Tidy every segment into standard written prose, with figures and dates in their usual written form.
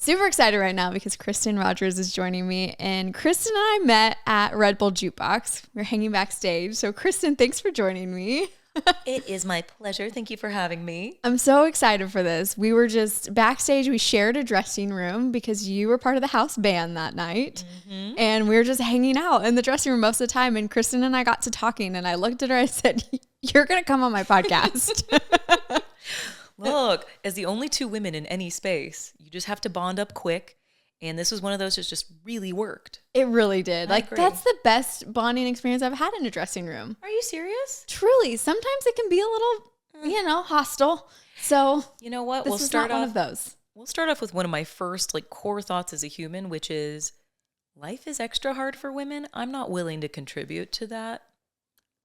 Super excited right now because Kristen Rogers is joining me, and Kristen and I met at Red Bull Jukebox. We're hanging backstage. So Kristen, thanks for joining me. It is my pleasure. Thank you for having me. I'm so excited for this. We were just backstage. We shared a dressing room because you were part of the house band that night. Mm-hmm. And we were just hanging out in the dressing room most of the time. And Kristen and I got to talking, and I looked at her. I said, "You're going to come on my podcast." Look, as the only two women in any space, you just have to bond up quick. And this was one of those that just really worked. It really did. I agree. That's the best bonding experience I've had in a dressing room. Are you serious? Truly. Sometimes it can be a little, hostile. So, you know what? This is not one of those. We'll start off with one of my first core thoughts as a human, which is life is extra hard for women. I'm not willing to contribute to that.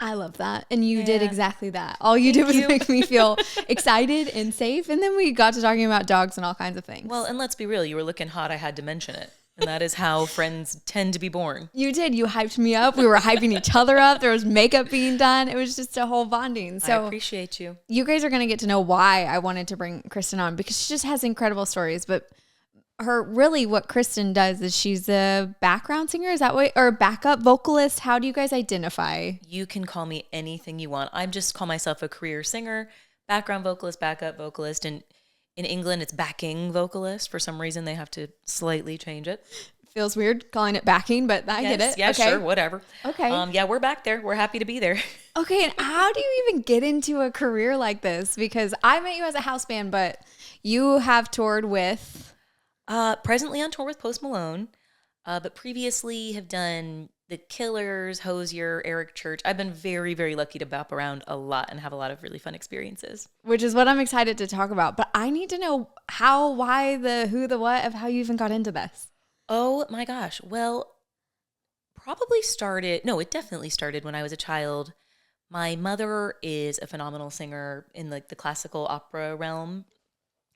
I love that. And you did exactly that. All you did was make me feel excited and safe. And then we got to talking about dogs and all kinds of things. Well, and let's be real. You were looking hot. I had to mention it. And that is how friends tend to be born. You did. You hyped me up. We were hyping each other up. There was makeup being done. It was just a whole bonding. So I appreciate you. You guys are going to get to know why I wanted to bring Kristen on, because she just has incredible stories. But what Kristen does is she's a background singer. Is that way? Or a backup vocalist? How do you guys identify? You can call me anything you want. I just call myself a career singer, background vocalist, backup vocalist. And in England, it's backing vocalist. For some reason, they have to slightly change it. Feels weird calling it backing, but I get it. Yeah, okay. Sure, whatever. Okay. Yeah, we're back there. We're happy to be there. Okay, and how do you even get into a career like this? Because I met you as a house band, but you have toured with... Presently on tour with Post Malone, but previously have done The Killers, Hozier, Eric Church. I've been very, very lucky to bop around a lot and have a lot of really fun experiences. Which is what I'm excited to talk about. But I need to know how, why, the who, the what of how you even got into this. Oh my gosh. Well, it definitely started when I was a child. My mother is a phenomenal singer in the classical opera realm,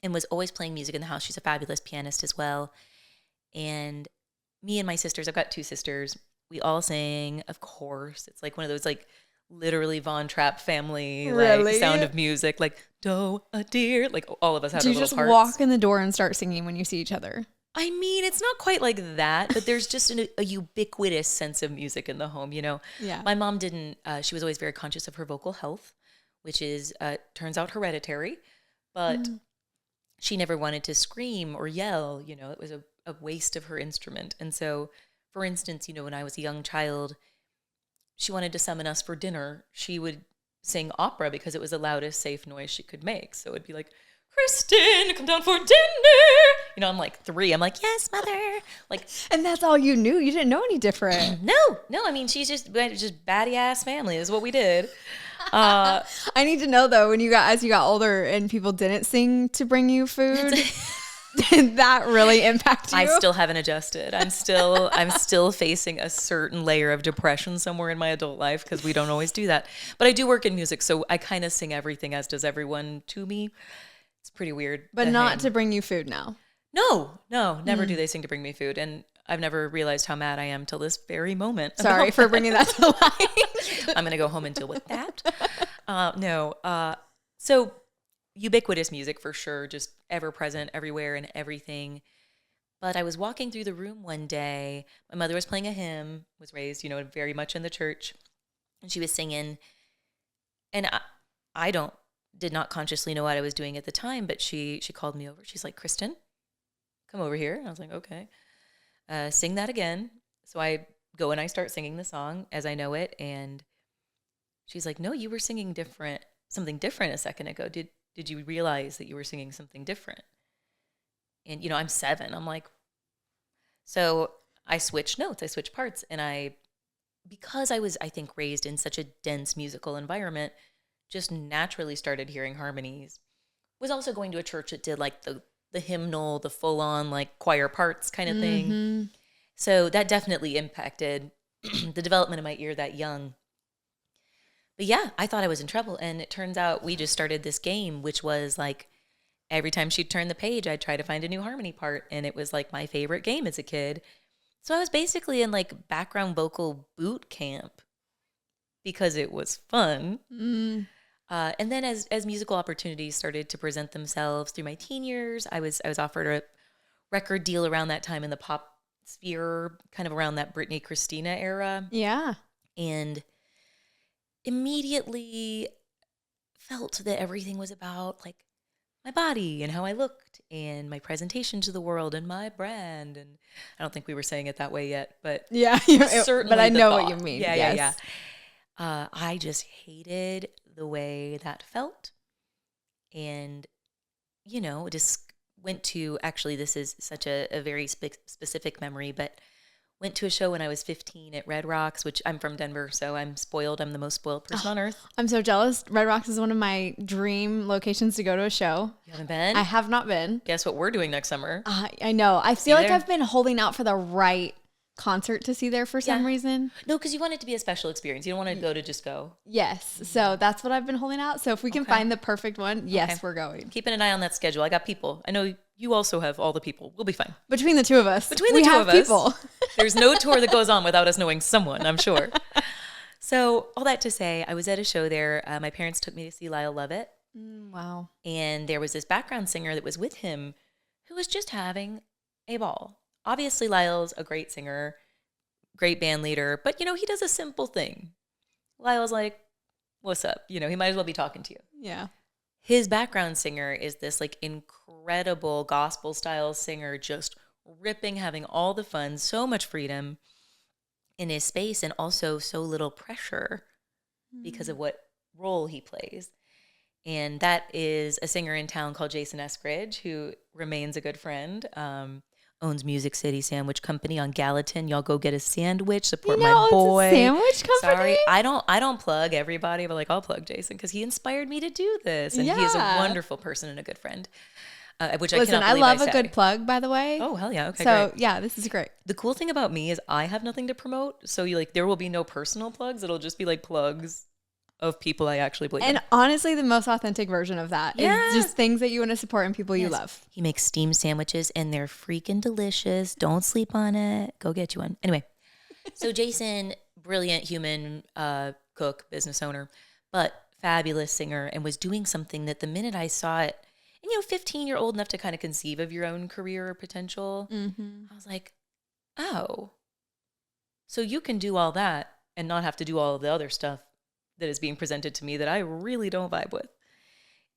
and was always playing music in the house. She's a fabulous pianist as well. And me and my sisters, I've got two sisters, we all sang, of course. It's like one of those literally Von Trapp family Sound of Music, "Do a dear," all of us have our little parts. Do you just walk in the door and start singing when you see each other? I mean, it's not quite like that, but there's just a ubiquitous sense of music in the home, Yeah. My mom didn't, she was always very conscious of her vocal health, which is, turns out hereditary, but... She never wanted to scream or yell, it was a waste of her instrument. And so, for instance, when I was a young child, she wanted to summon us for dinner. She would sing opera because it was the loudest, safe noise she could make. So it'd be like, "Kristen, come down for dinner." I'm 3. I'm like, "Yes, mother." And that's all you knew? You didn't know any different? No. I mean, she's just batty ass family is what we did. I need to know though, as you got older and people didn't sing to bring you food, did that really impact you? I still haven't adjusted. I'm still facing a certain layer of depression somewhere in my adult life because we don't always do that. But I do work in music, so I kind of sing everything, as does everyone to me. It's pretty weird. But not to bring you food now. No, never do they sing to bring me food. And I've never realized how mad I am till this very moment. Sorry for bringing that to light. I'm going to go home and deal with that. So ubiquitous music for sure, just ever present everywhere and everything. But I was walking through the room one day. My mother was playing a hymn, was raised, very much in the church. And she was singing. And I did not consciously know what I was doing at the time, but she called me over. She's like, "Kristen, come over here." And I was like, "Okay. Sing that again." So I go and I start singing the song as I know it. And she's like, "No, you were singing something different a second ago. Did you realize that you were singing something different?" And, I'm 7. I'm like, so I switched notes, I switched parts. And because I was, I think, raised in such a dense musical environment, just naturally started hearing harmonies. Was also going to a church that did the hymnal, the full-on choir parts kind of thing. Mm-hmm. So that definitely impacted the development of my ear that young. But yeah, I thought I was in trouble. And it turns out we just started this game, which was every time she'd turn the page, I'd try to find a new harmony part. And it was my favorite game as a kid. So I was basically in background vocal boot camp because it was fun. Mm. And then as musical opportunities started to present themselves through my teen years, I was offered a record deal around that time in the pop sphere, kind of around that Britney Christina era. Yeah. And immediately felt that everything was about like my body and how I looked and my presentation to the world and my brand. And I don't think we were saying it that way yet, but Yeah, certainly but I know thought. what you mean. Yeah, yes. yeah. I just hated the way that felt. And, just went to, actually, this is such a very specific memory, but went to a show when I was 15 at Red Rocks, which I'm from Denver, so I'm spoiled. I'm the most spoiled person on earth. I'm so jealous. Red Rocks is one of my dream locations to go to a show. You haven't been? I have not been. Guess what we're doing next summer? I know. I feel like there? I've been holding out for the right concert to see there for some reason. No, because you want it to be a special experience. You don't want to go to just go. Yes. So that's what I've been holding out. So if we can find the perfect one, yes, we're going. Keeping an eye on that schedule. I got people. I know you also have all the people. We'll be fine. Between the two of us. We have people. There's no tour that goes on without us knowing someone, I'm sure. So all that to say, I was at a show there. My parents took me to see Lyle Lovett. Wow. And there was this background singer that was with him who was just having a ball. Obviously, Lyle's a great singer, great band leader, but, he does a simple thing. Lyle's like, what's up? He might as well be talking to you. Yeah. His background singer is this, like, incredible gospel-style singer, just ripping, having all the fun, so much freedom in his space, and also so little pressure because of what role he plays. And that is a singer in town called Jason Eskridge, who remains a good friend, owns Music City Sandwich Company on Gallatin. Y'all go get a sandwich, support my boy. A sandwich company? Sorry, I don't plug everybody, but I'll plug Jason because he inspired me to do this. And he is a wonderful person and a good friend. Which I cannot believe I love I a good plug, by the way. Oh, hell yeah. Okay, so, great. yeah, this is great. The cool thing about me is I have nothing to promote. So there will be no personal plugs. It'll just be like plugs of people I actually believe in. And honestly, the most authentic version of that is just things that you want to support and people you love. He makes steamed sandwiches and they're freaking delicious. Don't sleep on it. Go get you one. Anyway, so Jason, brilliant human cook, business owner, but fabulous singer, and was doing something that the minute I saw it, and 15, you're old enough to kind of conceive of your own career or potential. Mm-hmm. I was like, oh, so you can do all that and not have to do all of the other stuff that is being presented to me that I really don't vibe with.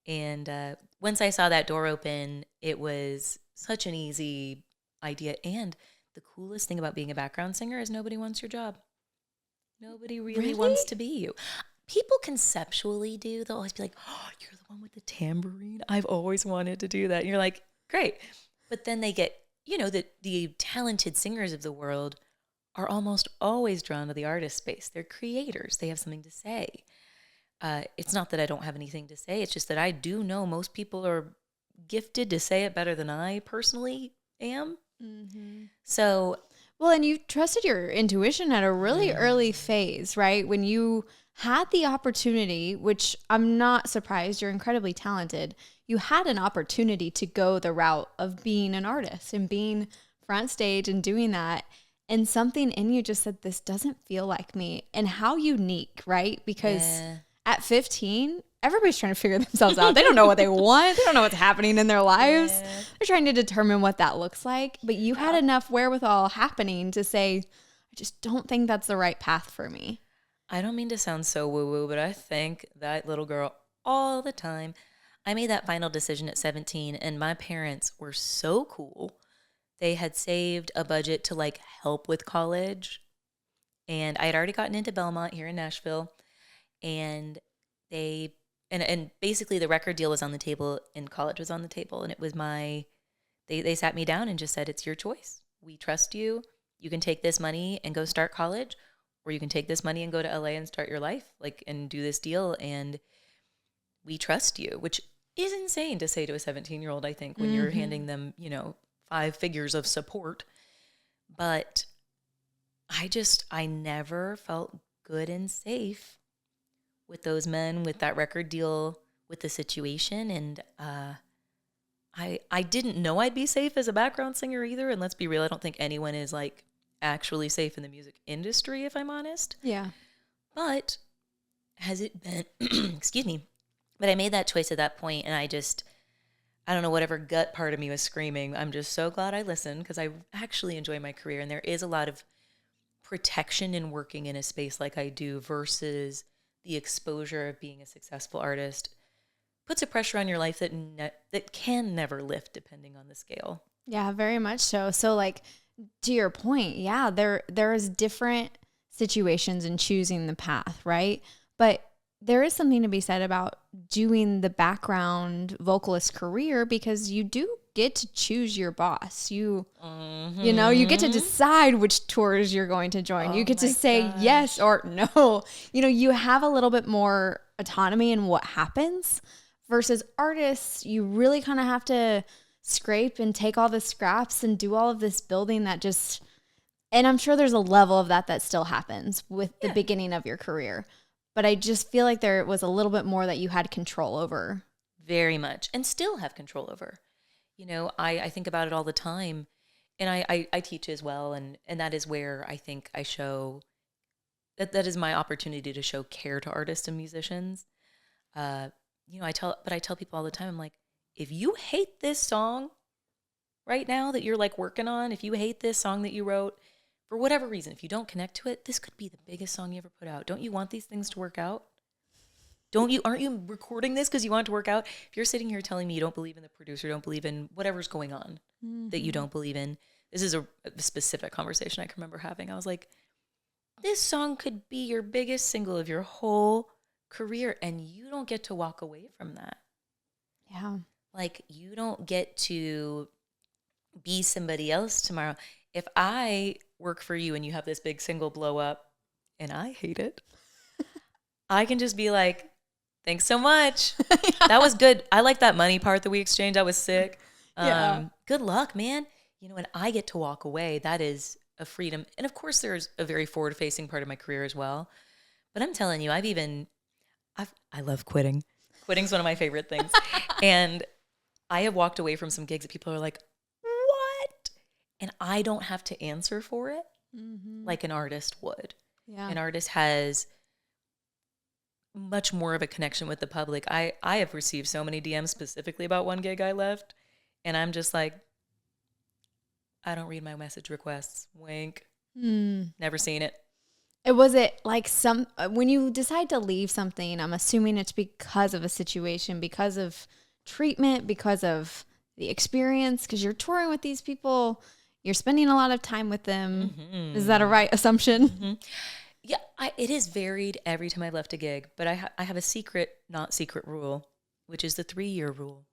And once I saw that door open, it was such an easy idea. And the coolest thing about being a background singer is nobody wants your job. Nobody really wants to be you. People conceptually do. They'll always be like, oh, you're the one with the tambourine. I've always wanted to do that. And you're like, great. But then they get, the talented singers of the world are almost always drawn to the artist space. They're creators. They have something to say. It's not that I don't have anything to say. It's just that I do know most people are gifted to say it better than I personally am. Mm-hmm. So, well, and you trusted your intuition at a really early phase, right? When you had the opportunity, which I'm not surprised, you're incredibly talented. You had an opportunity to go the route of being an artist and being front stage and doing that. And something in you just said, this doesn't feel like me. And how unique, right? Because at 15, everybody's trying to figure themselves out. They don't know what they want. They don't know what's happening in their lives. Yeah. They're trying to determine what that looks like. But you had enough wherewithal happening to say, I just don't think that's the right path for me. I don't mean to sound so woo-woo, but I thank that little girl all the time. I made that final decision at 17, and my parents were so cool. They had saved a budget to help with college. And I had already gotten into Belmont here in Nashville. And and basically the record deal was on the table and college was on the table. And it was they sat me down and just said, it's your choice. We trust you. You can take this money and go start college, or you can take this money and go to LA and start your life, and do this deal. And we trust you, which is insane to say to a 17-year-old, I think, when you're handing them, 5 figures of support. But I never felt good and safe with those men, with that record deal, with the situation. And I didn't know I'd be safe as a background singer either. And let's be real, I don't think anyone is actually safe in the music industry, if I'm honest. Yeah. But has it been, excuse me, but I made that choice at that point, and I just, I don't know, whatever gut part of me was screaming. I'm just so glad I listened because I actually enjoy my career. And there is a lot of protection in working in a space like I do versus the exposure of being a successful artist. Puts a pressure on your life that can never lift depending on the scale. Yeah, very much so. So like to your point, yeah, there is different situations in choosing the path, right? But there is something to be said about doing the background vocalist career because you do get to choose your boss. You know, you get to decide which tours you're going to join. You get to say yes or no. You know, you have a little bit more autonomy in what happens versus artists. You really kind of have to scrape and take all the scraps and do all of this building that just, and I'm sure there's a level of that still happens with the beginning of your career. But I just feel like there was a little bit more that you had control over. Very much. And still have control over. You know, I think about it all the time. And I teach as well. And that is where I think I show, that is my opportunity to show care to artists and musicians. You know, I tell people all the time, I'm like, if you hate this song right now that you're like working on, if you hate this song that you wrote, for whatever reason, if you don't connect to it, this could be the biggest song you ever put out. Don't you want these things to work out? Aren't you recording this because you want it to work out? If you're sitting here telling me you don't believe in the producer, don't believe in whatever's going on that you don't believe in, this is a specific conversation I can remember having. I was like, this song could be your biggest single of your whole career, and you don't get to walk away from that. Yeah. Like, you don't get to be somebody else tomorrow. If I work for you and you have this big single blow up and I hate it, I can just be like, thanks so much. Yeah. That was good. I like that money part that we exchanged. That was sick. Good luck, man. You know, and I get to walk away. That is a freedom. And of course, there's a very forward-facing part of my career as well. But I'm telling you, I love quitting. Quitting's one of my favorite things. And I have walked away from some gigs that people are like, what? And I don't have to answer for it like an artist would. Yeah. An artist has much more of a connection with the public. I have received so many DMs specifically about one gig I left, and I'm just like, I don't read my message requests. Wink. Never seen it. Was it like when you decide to leave something, I'm assuming it's because of a situation, because of treatment, because of the experience, because you're touring with these people, you're spending a lot of time with them. Is that a right assumption? Yeah, it is varied every time I've left a gig, but I have a not secret rule, which is the 3-year rule.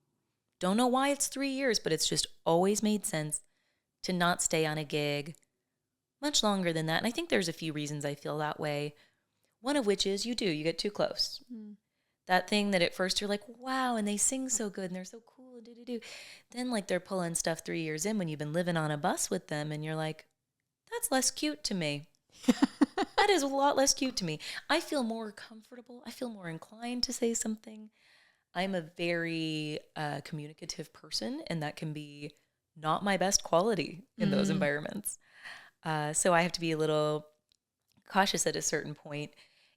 Don't know why it's 3 years, but it's just always made sense to not stay on a gig much longer than that. And I think there's a few reasons I feel that way. One of which is you get too close. That thing that at first you're like, wow, and they sing so good and they're so cool, Then like they're pulling stuff 3 years in when you've been living on a bus with them and you're like, that's less cute to me. That is a lot less cute to me. I feel more comfortable. I feel more inclined to say something. I'm a very communicative person, and that can be not my best quality in those environments. So I have to be a little cautious at a certain point.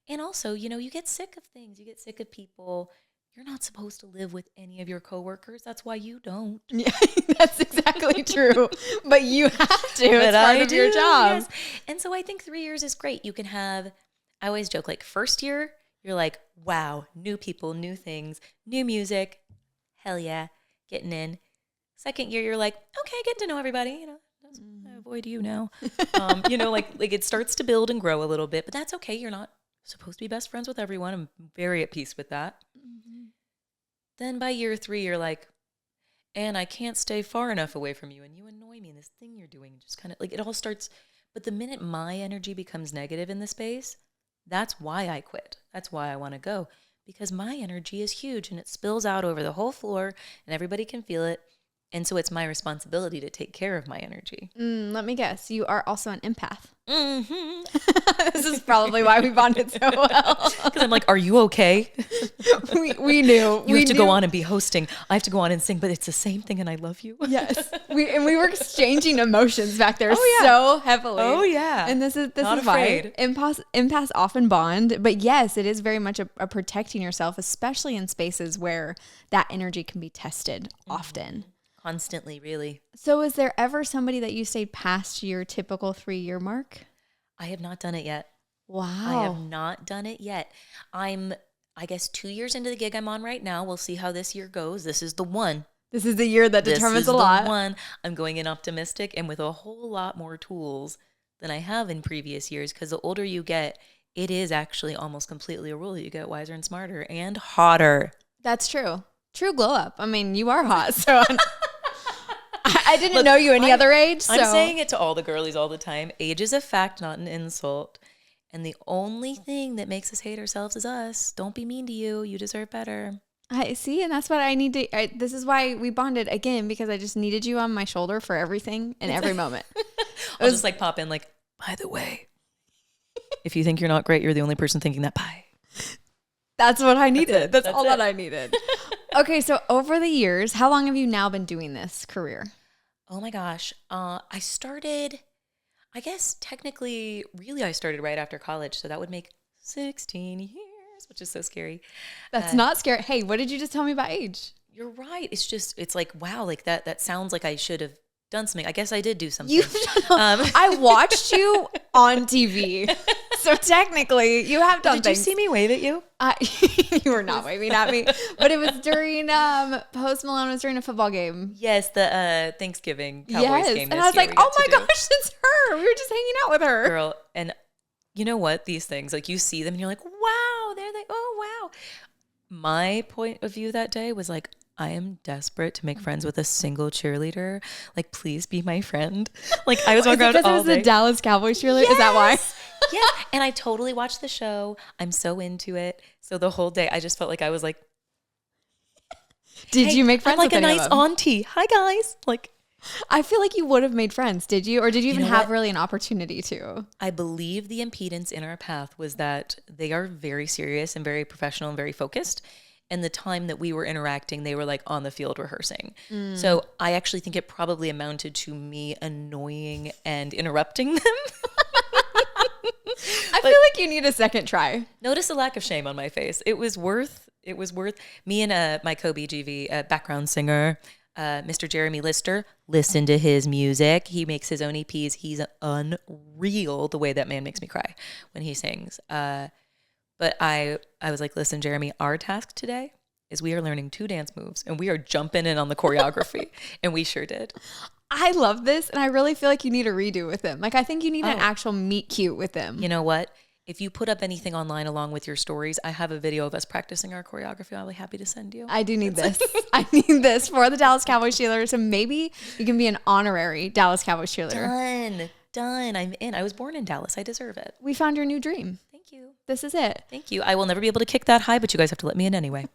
And also, you know, you get sick of things. You get sick of people. You're not supposed to live with any of your coworkers. That's why you don't. Yeah, that's exactly true. But you have to. It's part of your job. Yes. And so I think 3 years is great. You can have, I always joke, like first year, you're like, wow, new people, new things, new music. Hell yeah, getting in. Second year, you're like, okay, getting to know everybody, you know. I avoid you now. You know, like it starts to build and grow a little bit, but that's okay. You're not supposed to be best friends with everyone. I'm very at peace with that. Then by year 3, you're like, and I can't stay far enough away from you, and you annoy me, and this thing you're doing just kind of like it all starts. But the minute my energy becomes negative in the space, that's why I quit. That's why I want to go, because my energy is huge and it spills out over the whole floor and everybody can feel it. And so it's my responsibility to take care of my energy. Let me guess. You are also an empath. Mm-hmm. This is probably why we bonded so well. Because I'm like, are you okay? we knew. You have to go on and be hosting. I have to go on and sing, but it's the same thing and I love you. Yes. We were exchanging emotions back there so heavily. Oh, yeah. And this is Not why empaths often bond. But yes, it is very much a protecting yourself, especially in spaces where that energy can be tested often. Constantly, really. So is there ever somebody that you stayed past your typical 3-year mark? I have not done it yet. Wow. I have not done it yet. I'm, I guess, 2 years into the gig I'm on right now. We'll see how this year goes. This is the one. This is the year that determines a lot. This is the one. I'm going in optimistic and with a whole lot more tools than I have in previous years, because the older you get, it is actually almost completely a rule that you get wiser and smarter and hotter. That's true. True glow up. I mean, you are hot, so I didn't know you any other age. So. I'm saying it to all the girlies all the time. Age is a fact, not an insult. And the only thing that makes us hate ourselves is us. Don't be mean to you. You deserve better. I see. And that's what I need to. This is why we bonded again, because I just needed you on my shoulder for everything and every moment. I'll just like pop in like, by the way, if you think you're not great, you're the only person thinking that. Bye. That's what I needed. That's all that I needed. Okay. So over the years, how long have you now been doing this career? Oh my gosh. I started, I guess technically, really I started right after college. So that would make 16 years, which is so scary. That's not scary. Hey, what did you just tell me about age? You're right. It's like, wow, like that sounds like I should have done something. I guess I did do something. I watched you on TV. So technically, you have done things. Did you see me wave at you? You were not waving at me, but it was during Post Malone was during a football game. Yes, the Thanksgiving Cowboys game. And I was like, oh my gosh, it's her. We were just hanging out with her. Girl, and you know what? These things, like you see them and you're like, wow, they're like, oh wow. My point of view that day was like, I am desperate to make friends with a single cheerleader. Like, please be my friend. Like, I was walking around all day. Because it was the Dallas Cowboys cheerleader? Yes! Is that why? Yeah. And I totally watched the show. I'm so into it. So the whole day, I just felt like I was like, Did you make friends with any of them? I'm like a nice auntie. Hi, guys. Like, I feel like you would have made friends, did you? Or did you even have really an opportunity to? I believe the impedance in our path was that they are very serious and very professional and very focused. And the time that we were interacting, they were like on the field rehearsing. So I actually think it probably amounted to me annoying and interrupting them. I feel like you need a second try. Notice the lack of shame on my face. It was worth me and my co-BGV background singer, Mr. Jeremy Lister. Listen to his music. He makes his own EPs. He's unreal the way that man makes me cry when he sings. But I was like, listen, Jeremy, our task today is we are learning 2 dance moves and we are jumping in on the choreography. And we sure did. I love this. And I really feel like you need a redo with him. Like, I think you need an actual meet cute with him. You know what? If you put up anything online along with your stories, I have a video of us practicing our choreography. I'll be happy to send you. I do need this. I need this for the Dallas Cowboys cheerleader. So maybe you can be an honorary Dallas Cowboys cheerleader. Done. I'm in. I was born in Dallas. I deserve it. We found your new dream. Thank you. This is it. Thank you. I will never be able to kick that high, but you guys have to let me in anyway.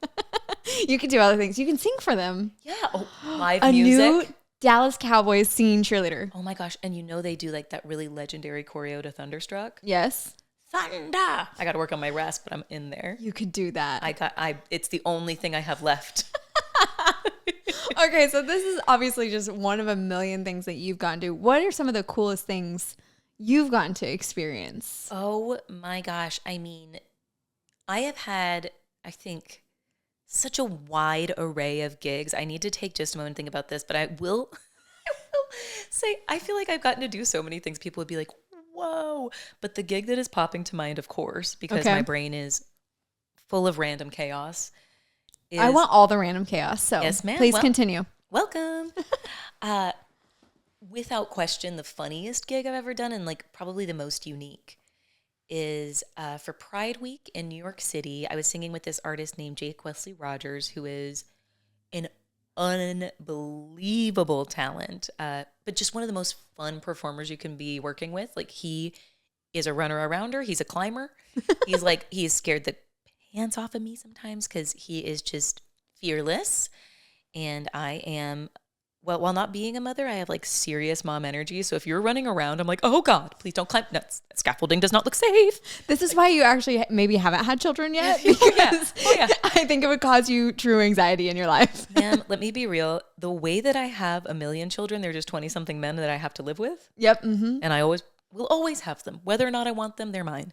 You can do other things. You can sing for them. Yeah. Oh, live music. A new Dallas Cowboys singing cheerleader. Oh my gosh. And you know they do like that really legendary choreo to Thunderstruck? Yes. Thunder. I got to work on my rasp, but I'm in there. You could do that. It's the only thing I have left. Okay, so this is obviously just one of a million things that you've gotten to. What are some of the coolest things you've gotten to experience? Oh my gosh. I mean, I have had, I think, such a wide array of gigs. I need to take just a moment and think about this, but I will say, I feel like I've gotten to do so many things. People would be like, whoa. But the gig that is popping to mind, of course, because my brain is full of random chaos. I want all the random chaos. So yes, ma'am. Please continue. Welcome. Without question, the funniest gig I've ever done and like probably the most unique is for Pride Week in New York City. I was singing with this artist named Kristen Rogers, who is an unbelievable talent, but just one of the most fun performers you can be working with. Like, he is a runner arounder. He's a climber. He's scared the pants off of me sometimes because he is just fearless. And I am well, while not being a mother, I have like serious mom energy. So if you're running around, I'm like, oh God, please don't climb. No, scaffolding does not look safe. This is why you actually maybe haven't had children yet. Oh yeah. I think it would cause you true anxiety in your life. Man, let me be real. The way that I have a million children, they're just 20 something men that I have to live with. Yep. Mm-hmm. And I will always have them. Whether or not I want them, they're mine.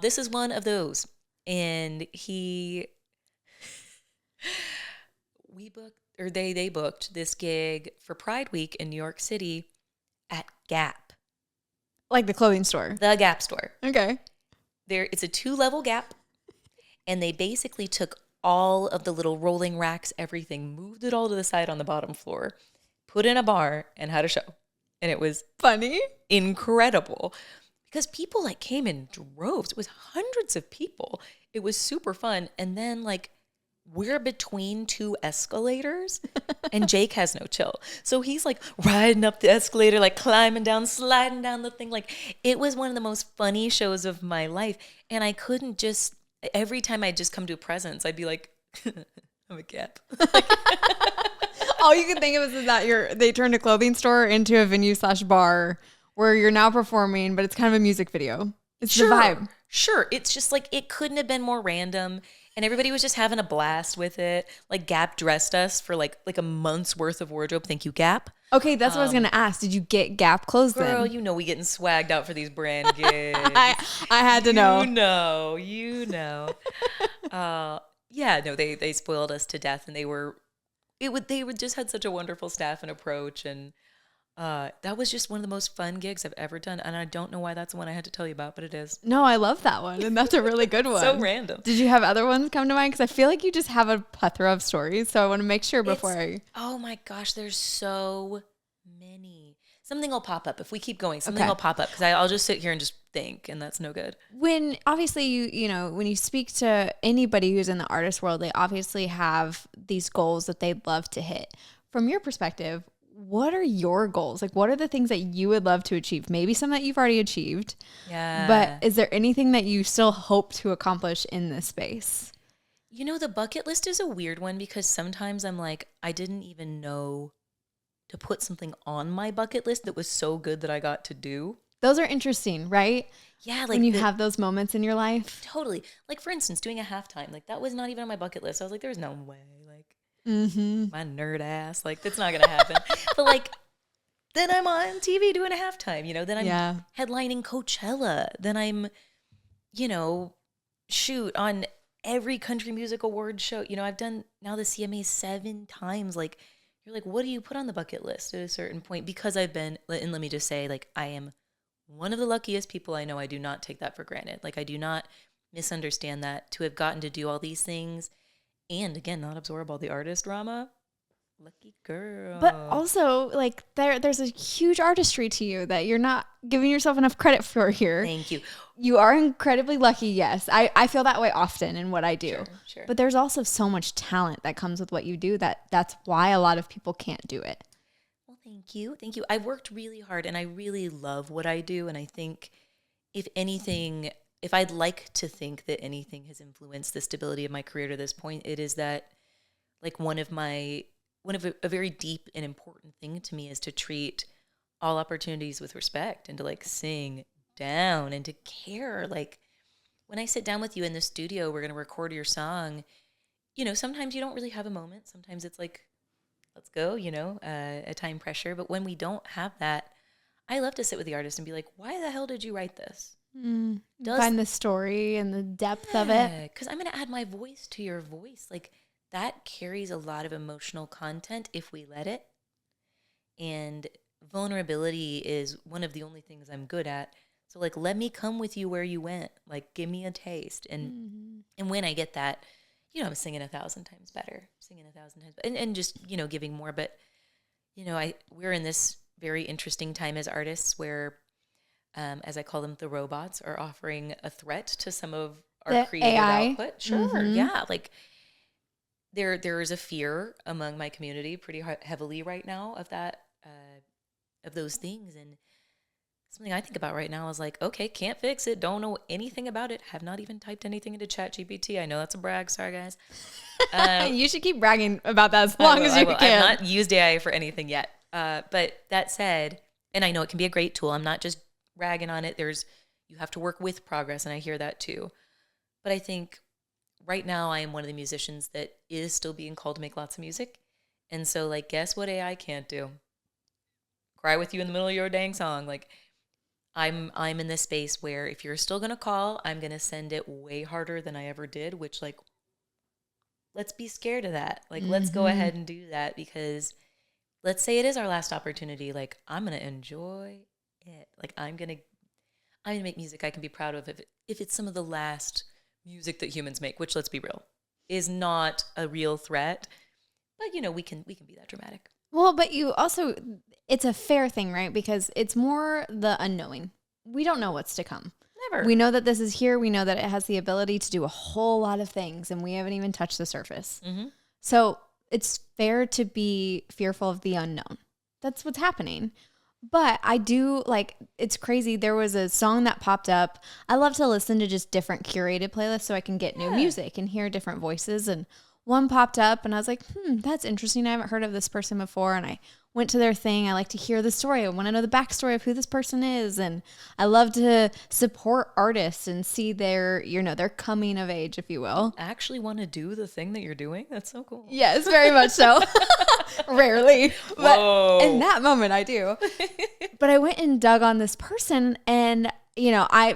This is one of those. And they booked this gig for Pride Week in New York City at Gap. Like the clothing store. The Gap store. Okay. It's a 2-level Gap. And they basically took all of the little rolling racks, everything, moved it all to the side on the bottom floor, put in a bar, and had a show. And it was funny, incredible, because people like came in droves. It was hundreds of people. It was super fun. And then like we're between 2 escalators and Jake has no chill. So he's like riding up the escalator, like climbing down, sliding down the thing. Like it was one of the most funny shows of my life. And I couldn't just, every time I'd just come to a presence, I'd be like, I'm a Gap. All you can think of is that they turned a clothing store into a venue/bar where you're now performing, but it's kind of a music video. It's the vibe. Sure. It's just like, it couldn't have been more random. And everybody was just having a blast with it. Like Gap dressed us for like a month's worth of wardrobe. Thank you, Gap. Okay, that's what I was going to ask. Did you get Gap clothes then? Girl, you know we getting swagged out for these brand gigs. I had to know. You know. Yeah, no, they spoiled us to death, and they would just had such a wonderful staff and approach, and that was just one of the most fun gigs I've ever done, and I don't know why that's the one I had to tell you about, but it is. No, I love that one, and that's a really good one. So random. Did you have other ones come to mind? Because I feel like you just have a plethora of stories, so I want to make sure before Oh my gosh, there's so many. Something will pop up if we keep going. Something will pop up because I'll just sit here and just think, and that's no good. When obviously you know when you speak to anybody who's in the artist world, they obviously have these goals that they'd love to hit. From your perspective, what are your goals? Like, what are the things that you would love to achieve? Maybe some that you've already achieved. Yeah. But is there anything that you still hope to accomplish in this space? You know, the bucket list is a weird one because sometimes I'm like, I didn't even know to put something on my bucket list that was so good that I got to do. Those are interesting, right? Yeah. Like when you have those moments in your life. Totally. Like, for instance, doing a halftime. Like, that was not even on my bucket list. I was like, there's no way. Like, my nerd ass. Like, that's not going to happen. But, like, then I'm on TV doing a halftime, you know? Then I'm headlining Coachella. Then I'm, you know, on every country music award show. You know, I've done now the CMA 7 times. Like, you're like, what do you put on the bucket list at a certain point? Because I've been, and let me just say, like, I am one of the luckiest people I know. I do not take that for granted. Like, I do not misunderstand that, to have gotten to do all these things and, again, not absorb all the artist drama. Lucky girl. But also, like, there's a huge artistry to you that you're not giving yourself enough credit for here. Thank you. You are incredibly lucky, yes. I feel that way often in what I do. Sure. But there's also so much talent that comes with what you do that's why a lot of people can't do it. Well, thank you. I've worked really hard, and I really love what I do. And I think, if anything, if I'd like to think that anything has influenced the stability of my career to this point, it is that, like, one of a very deep and important thing to me is to treat all opportunities with respect and to, like, sing down and to care. Like, when I sit down with you in the studio, we're going to record your song. You know, sometimes you don't really have a moment. Sometimes it's like, let's go, you know, a time pressure. But when we don't have that, I love to sit with the artist and be like, why the hell did you write this? Find the story and the depth of it. Because I'm going to add my voice to your voice. Like, that carries a lot of emotional content if we let it. And vulnerability is one of the only things I'm good at. So, like, let me come with you where you went. Like, give me a taste. And when I get that, you know, I'm singing 1,000 times better. And just, you know, giving more. But, you know, we're in this very interesting time as artists where, as I call them, the robots are offering a threat to some of our creative output. Sure, yeah. Like, there is a fear among my community pretty heavily right now of that, of those things. And something I think about right now is like, okay, can't fix it. Don't know anything about it. Have not even typed anything into ChatGPT. I know that's a brag. Sorry, guys. You should keep bragging about that as long as you can. I've not used AI for anything yet. But that said, and I know it can be a great tool. I'm not just ragging on it. You have to work with progress, and I hear that too. But I think right now I am one of the musicians that is still being called to make lots of music. And so, like, guess what AI can't do? Cry with you in the middle of your dang song. Like, I'm in this space where if you're still going to call, I'm going to send it way harder than I ever did, which, like, let's be scared of that. Like, let's go ahead and do that, because let's say it is our last opportunity. Like, I'm going to enjoy it. Like, I'm going to make music I can be proud of if it's some of the last music that humans make, which, let's be real, is not a real threat. But, you know, we can be that dramatic. Well, but you also, it's a fair thing, right? Because it's more the unknowing. We don't know what's to come. Never. We know that this is here. We know that it has the ability to do a whole lot of things, and we haven't even touched the surface. Mm-hmm. So it's fair to be fearful of the unknown. That's what's happening. But I do, like, it's crazy. There was a song that popped up. I love to listen to just different curated playlists so I can get new music and hear different voices. And one popped up and I was like, that's interesting. I haven't heard of this person before. And I went to their thing. I like to hear the story. I want to know the backstory of who this person is. And I love to support artists and see their coming of age, if you will. I actually want to do the thing that you're doing. That's so cool. Yes, very much so. Rarely. But in that moment I do. But I went and dug on this person, and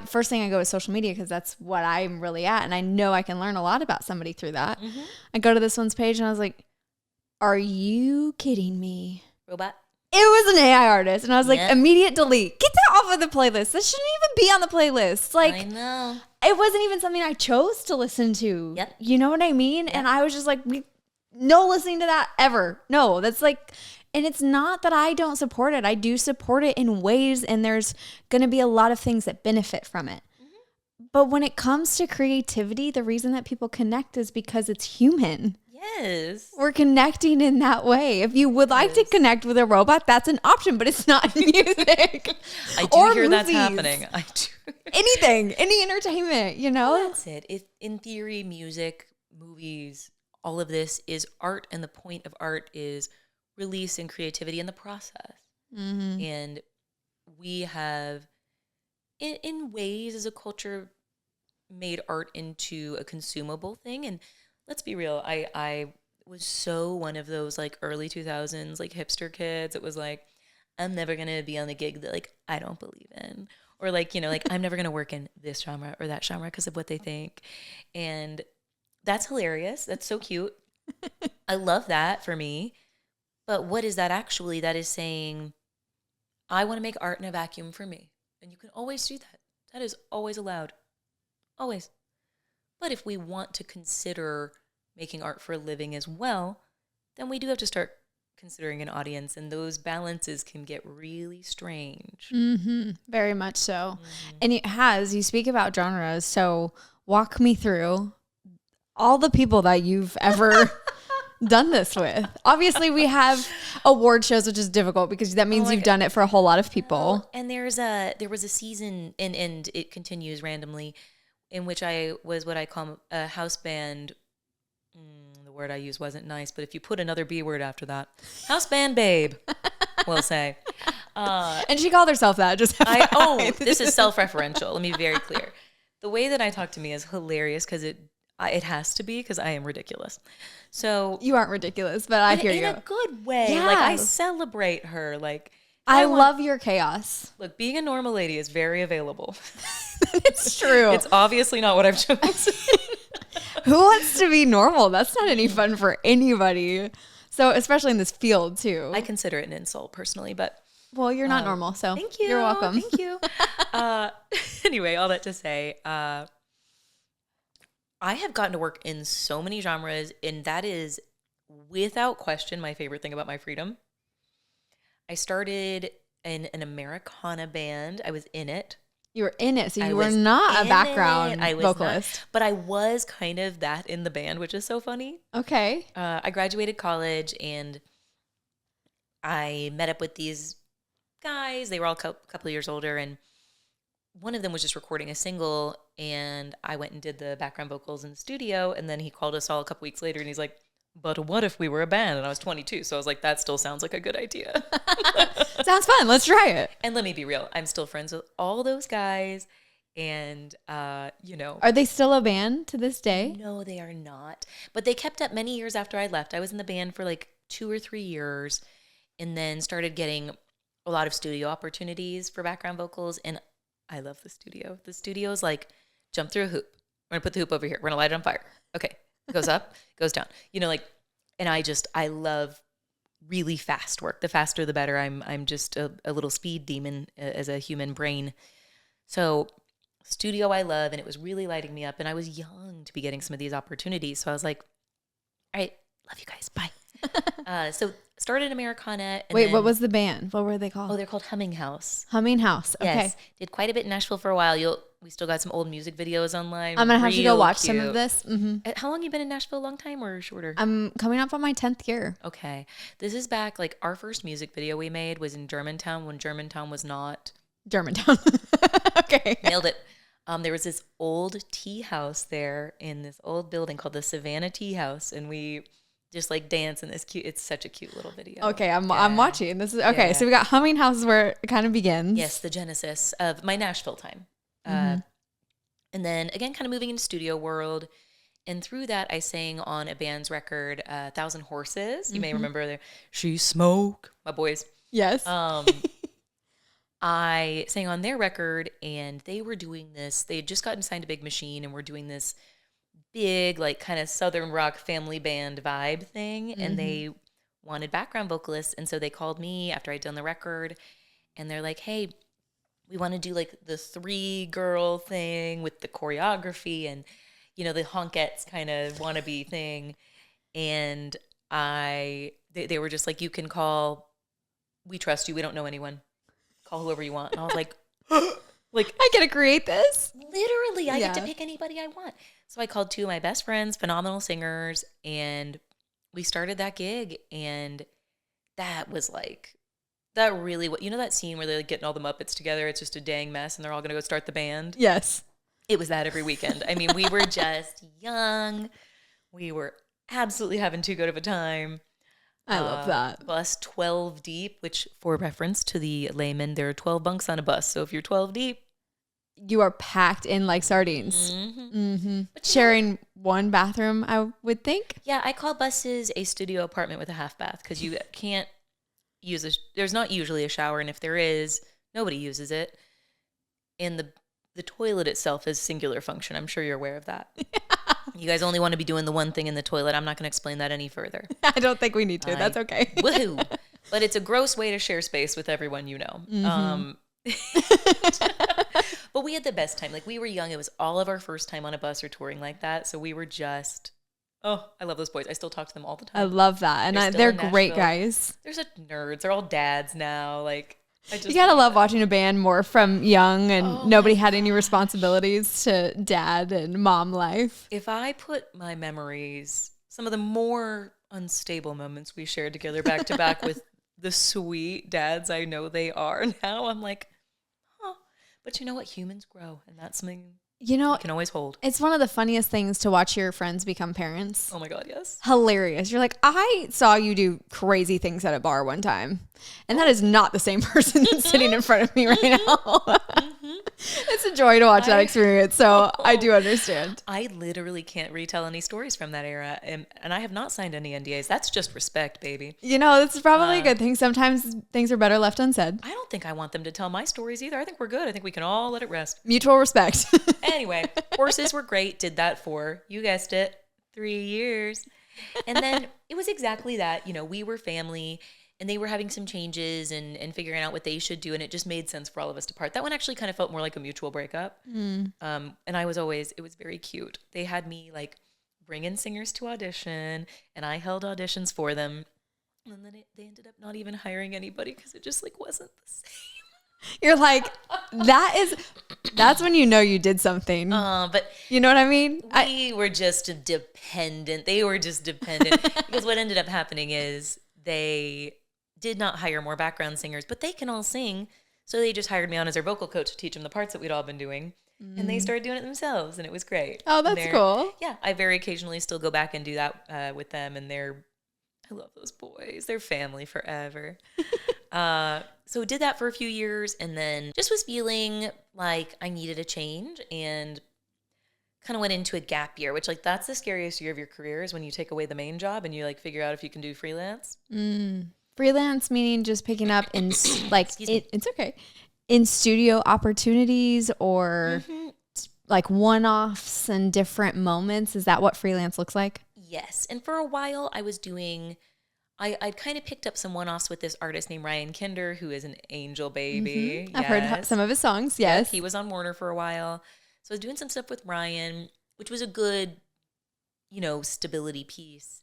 first thing I go is social media, because that's what I'm really at. And I know I can learn a lot about somebody through that. Mm-hmm. I go to this one's page and I was like, are you kidding me? Robot? It was an AI artist. And I was like, immediate delete. Get that off of the playlist. This shouldn't even be on the playlist. Like, I know. It wasn't even something I chose to listen to. Yep. You know what I mean? Yep. And I was just like, no listening to that ever. No, that's like... And it's not that I don't support it. I do support it in ways, and there's going to be a lot of things that benefit from it. Mm-hmm. But when it comes to creativity, the reason that people connect is because it's human. Yes. We're connecting in that way. If you would like to connect with a robot, that's an option, but it's not music. I do hear movies. That's happening. I do. Anything, any entertainment, Well, that's it. If, in theory, music, movies, all of this is art, and the point of art is release and creativity in the process. Mm-hmm. And we have, in ways as a culture, made art into a consumable thing. And let's be real, I was so one of those like early 2000s like hipster kids. It was like, I'm never going to be on the gig that like I don't believe in, or like, like I'm never going to work in this genre or that genre because of what they think. And that's hilarious. That's so cute. I love that for me. But what is that actually? That is saying, I want to make art in a vacuum for me. And you can always do that. That is always allowed. Always. But if we want to consider making art for a living as well, then we do have to start considering an audience. And those balances can get really strange. Mm-hmm. Very much so. Mm-hmm. And you speak about genres. So walk me through all the people that you've ever... done this with. Obviously we have award shows, which is difficult because that means you've done it for a whole lot of people. And there was a season, and it continues randomly, in which I was what I call a house band. The word I used wasn't nice, but if you put another B word after that, house band babe, we'll say. And she called herself that. This is self-referential. Let me be very clear. The way that I talk to me is hilarious because it has to be, because I am ridiculous. So you aren't ridiculous, but I hear you. In a good way. Yeah. Like, I celebrate her. Like, I love your chaos. Look, being a normal lady is very available. It's true. It's obviously not what I've chosen. Who wants to be normal? That's not any fun for anybody. So, especially in this field too. I consider it an insult personally, but. Well, you're not normal, so thank you. You're welcome. Thank you. Anyway, all that to say, I have gotten to work in so many genres, and that is, without question, my favorite thing about my freedom. I started in an Americana band. I was in it. You were in it, so you were not a background vocalist. But I was kind of that in the band, which is so funny. Okay. I graduated college, and I met up with these guys. They were all a couple of years older, and one of them was just recording a single, and I went and did the background vocals in the studio, and then he called us all a couple weeks later, and he's like, but what if we were a band? And I was 22, so I was like, that still sounds like a good idea. Sounds fun. Let's try it. And let me be real. I'm still friends with all those guys, and, Are they still a band to this day? No, they are not. But they kept up many years after I left. I was in the band for like 2 or 3 years, and then started getting a lot of studio opportunities for background vocals, and I love the studio. The studio is like, jump through a hoop. We're going to put the hoop over here. We're going to light it on fire. Okay. Goes up, goes down. And I love really fast work. The faster, the better. I'm just a little speed demon as a human brain. So studio I love, and it was really lighting me up. And I was young to be getting some of these opportunities. So I was like, all right, love you guys. Bye. So started Americana. And Wait, what was the band? What were they called? Oh, they're called Humming House. Humming House. Okay. Yes. Did quite a bit in Nashville for a while. We still got some old music videos online. I'm going to have to go watch cute. some of this. Mm-hmm. How long you been in Nashville? A long time or shorter? I'm coming up on my 10th year. Okay. This is back, like, our first music video we made was in Germantown when Germantown was not. Germantown. Okay. Nailed it. There was this old tea house there in this old building called the Savannah Tea House, and we just like dance in this cute. It's such a cute little video. Okay, I'm watching. This is okay. Yeah. So we got Humming House is where it kind of begins. Yes, the genesis of my Nashville time. And then again, kind of moving into studio world. And through that, I sang on a band's record, 1,000 Horses. You may remember there. She Smoke, my boys. Yes. I sang on their record, and they were doing this. They had just gotten signed to Big Machine, and were doing this big, like, kind of Southern rock family band vibe thing. And they wanted background vocalists. And so they called me after I'd done the record, and they're like, hey, we want to do like the 3-girl thing with the choreography and, the honkettes kind of wannabe thing. And they were just like, you can call, we trust you. We don't know anyone. Call whoever you want. And I was like, I get to create this? Literally, I get to pick anybody I want. So I called 2 of my best friends, phenomenal singers, and we started that gig. And that was like, that really, that scene where they're like getting all the Muppets together, it's just a dang mess, and they're all going to go start the band? Yes. It was that every weekend. I mean, we were just young. We were absolutely having too good of a time. I love that. Bus 12 deep, which for reference to the layman, there are 12 bunks on a bus. So if you're 12 deep, you are packed in like sardines. Sharing one bathroom, I would think. Yeah, I call buses a studio apartment with a half bath because you can't use there's not usually a shower, and if there is, nobody uses it. And the toilet itself is singular function. I'm sure you're aware of that. Yeah. You guys only want to be doing the one thing in the toilet. I'm not going to explain that any further. I don't think we need to. That's okay. Woohoo. But it's a gross way to share space with everyone you know. But we had the best time. Like, we were young. It was all of our first time on a bus or touring like that. So we were just, I love those boys. I still talk to them all the time. I love that. And they're great guys. They're such nerds. They're all dads now. Like, you gotta love watching a band more from young and nobody had any responsibilities to dad and mom life. If I put my memories, some of the more unstable moments we shared together back to back with the sweet dads I know they are now, I'm like, but you know what? Humans grow, and that's something you can always hold. It's one of the funniest things to watch your friends become parents. Oh my God, yes. Hilarious. You're like, I saw you do crazy things at a bar one time, and that is not the same person that's sitting in front of me right now. It's a joy to watch that experience, so I do understand. I literally can't retell any stories from that era, and I have not signed any NDAs. That's just respect, baby. This is probably a good thing. Sometimes things are better left unsaid. I don't think I want them to tell my stories either. I think we're good. I think we can all let it rest. Mutual respect. Anyway, horses were great. Did that for, you guessed it, 3 years. And then it was exactly that. We were family, and they were having some changes and figuring out what they should do. And it just made sense for all of us to part. That one actually kind of felt more like a mutual breakup. And it was very cute. They had me like bring in singers to audition, and I held auditions for them. And then they ended up not even hiring anybody because it just like wasn't the same. You're like, that's when you know you did something. But you know what I mean? We were just dependent. They were just dependent because what ended up happening is they did not hire more background singers, but they can all sing. So they just hired me on as their vocal coach to teach them the parts that we'd all been doing. And they started doing it themselves, and it was great. Oh, that's cool. Yeah, I very occasionally still go back and do that with them, and I love those boys. They're family forever. So did that for a few years, and then just was feeling like I needed a change, and kind of went into a gap year, which, like, that's the scariest year of your career, is when you take away the main job and you, like, figure out if you can do freelance. Freelance meaning just picking up in like it's okay, in studio opportunities or like one-offs and different moments. Is that what freelance looks like? Yes. And for a while I was doing, I'd kind of picked up some one-offs with this artist named Ryan Kinder, who is an angel baby. I've heard some of his songs. Yes. He was on Warner for a while. So I was doing some stuff with Ryan, which was a good, stability piece.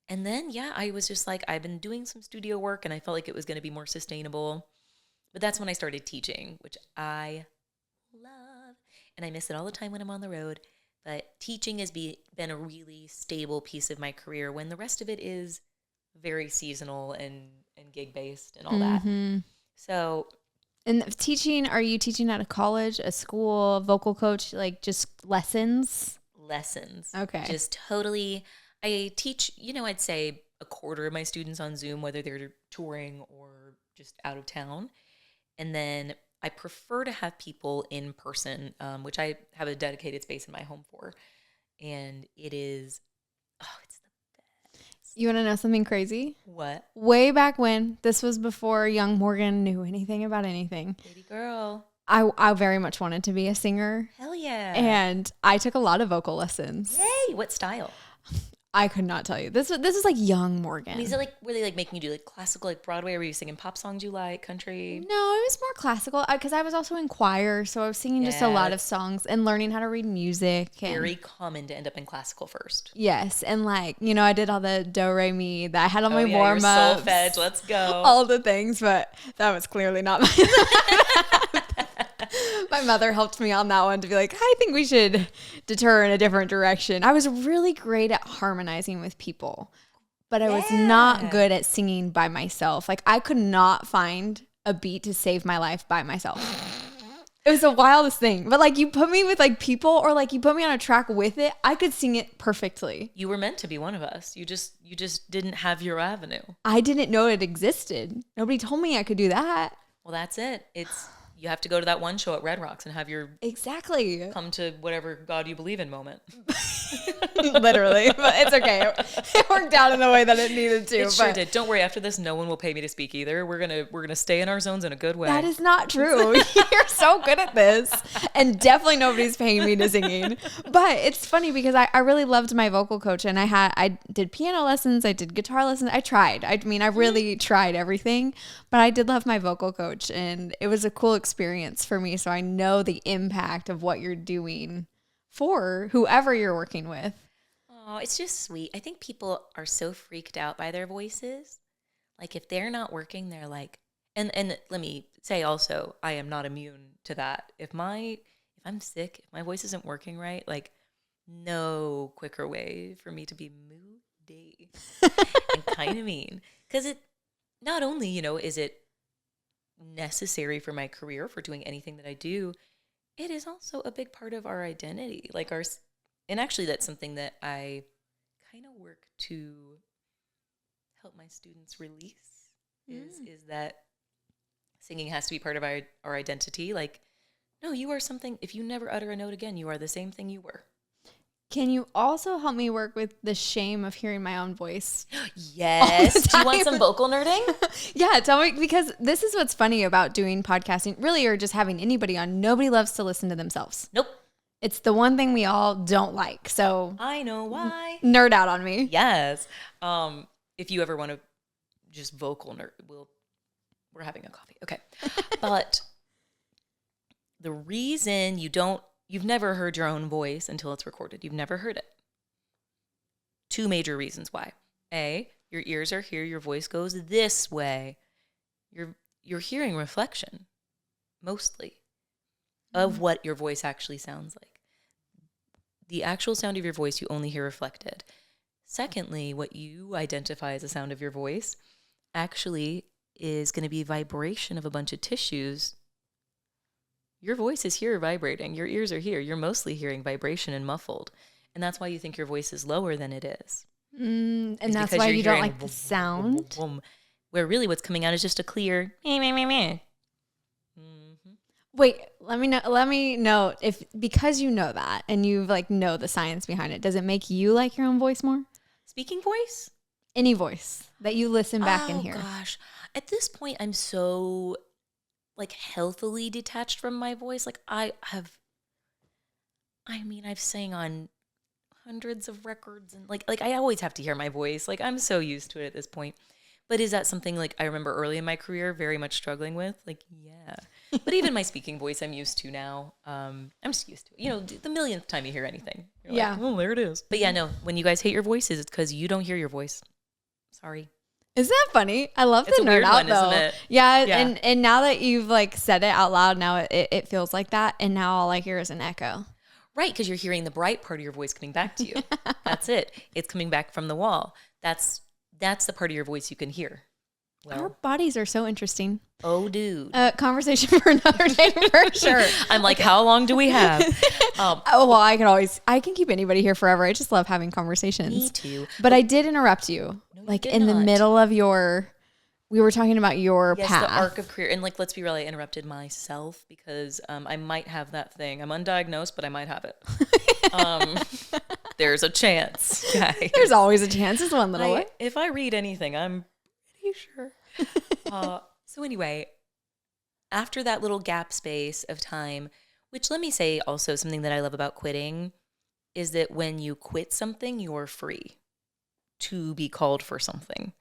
And then, I was just like, I've been doing some studio work, and I felt like it was going to be more sustainable. But that's when I started teaching, which I love. And I miss it all the time when I'm on the road. But teaching has been a really stable piece of my career, when the rest of it is very seasonal and gig-based and all that. So... And teaching, are you teaching at a college, a school, vocal coach, like just lessons? Lessons. Okay. Just totally. I teach, I'd say a quarter of my students on Zoom, whether they're touring or just out of town. And then I prefer to have people in person, which I have a dedicated space in my home for. And it is, it's the best. You want to know something crazy? What? Way back when, this was before young Morgan knew anything about anything. Baby girl. I very much wanted to be a singer. Hell yeah. And I took a lot of vocal lessons. Yay. What style? I could not tell you. This was like young Morgan. And is it like, were they like making you do like classical, like Broadway? Or were you singing pop songs you like, country? No, it was more classical because I was also in choir. So I was singing just a lot of songs and learning how to read music. Very common to end up in classical first. Yes. And like, I did all the do, re, mi that I had on my warm-ups. Solfege, let's go. All the things, but that was clearly not my mother helped me on that one to be like, I think we should deter in a different direction. I was really great at harmonizing with people, but I was not good at singing by myself. Like, I could not find a beat to save my life by myself. It was the wildest thing. But like, you put me with like people, or like you put me on a track with it, I could sing it perfectly. You were meant to be one of us. You just didn't have your avenue. I didn't know it existed. Nobody told me I could do that. Well, that's it. You have to go to that one show at Red Rocks and have your come to whatever God you believe in moment. Literally, but it's okay. It worked out in the way that it needed to. It sure did. Don't worry. After this, no one will pay me to speak either. We're gonna stay in our zones in a good way. That is not true. You're so good at this, and definitely nobody's paying me to singing. But it's funny because I really loved my vocal coach, and I did piano lessons, I did guitar lessons. I tried. I really tried everything, but I did love my vocal coach, and it was a cool experience for me. So I know the impact of what you're doing for whoever you're working with. Oh, it's just sweet. I think people are so freaked out by their voices. Like, if they're not working, they're like, and let me say also, I am not immune to that. If I'm sick, if my voice isn't working right, like, no quicker way for me to be moody and kind of mean. Because it not only, is it necessary for my career, for doing anything that I do, it is also a big part of our identity. Like and actually that's something that I kind of work to help my students release is that singing has to be part of our identity. Like, no, you are something. If you never utter a note again, you are the same thing you were. Can you also help me work with the shame of hearing my own voice? Yes. Do you want some vocal nerding? Yeah, tell me, because this is what's funny about doing podcasting, really, or just having anybody on. Nobody loves to listen to themselves. Nope. It's the one thing we all don't like. So I know why. Nerd out on me. Yes. If you ever want to just vocal nerd, we're having a coffee. Okay. But the reason you've never heard your own voice until it's recorded. You've never heard it. Two major reasons why. A, your ears are here, your voice goes this way. You're hearing reflection, mostly, of what your voice actually sounds like. The actual sound of your voice, you only hear reflected. Secondly, what you identify as the sound of your voice actually is going to be vibration of a bunch of tissues. Your voice is here vibrating. Your ears are here. You're mostly hearing vibration and muffled. And that's why you think your voice is lower than it is. And that's why you don't like the sound? Where really what's coming out is just a clear meh, meh, meh, meh. Wait, let me know if, because you know that and you like know the science behind it, does it make you like your own voice more? Speaking voice? Any voice that you listen back and hear. Oh gosh. At this point, I'm so like healthily detached from my voice. Like I've sang on hundreds of records and like I always have to hear my voice. Like I'm so used to it at this point. But is that something like I remember early in my career very much struggling with? Like, yeah. But even my speaking voice I'm used to now. I'm just used to it. You know, the millionth time you hear anything. You're like, oh, there it is. But yeah, no, when you guys hate your voices, it's because you don't hear your voice. Sorry. Isn't that funny? I love the nerd out though. Isn't it? Yeah, yeah. And now that you've like said it out loud, now it feels like that. And now all I hear is an echo. Right, because you're hearing the bright part of your voice coming back to you. That's it. It's coming back from the wall. That's the part of your voice you can hear. Well, our bodies are so interesting. Oh, dude. Conversation for another day for sure. I'm like, how long do we have? Well, I can keep anybody here forever. I just love having conversations. Me too. But I did interrupt you. No, like in the middle of we were talking about your path. The arc of career. And like, let's be real, I interrupted myself because I might have that thing. I'm undiagnosed, but I might have it. There's a chance, guys. There's always a chance. It's one little way. If I read anything, I'm pretty sure. So anyway, after that little gap space of time, which let me say also something that I love about quitting is that when you quit something, you're free to be called for something.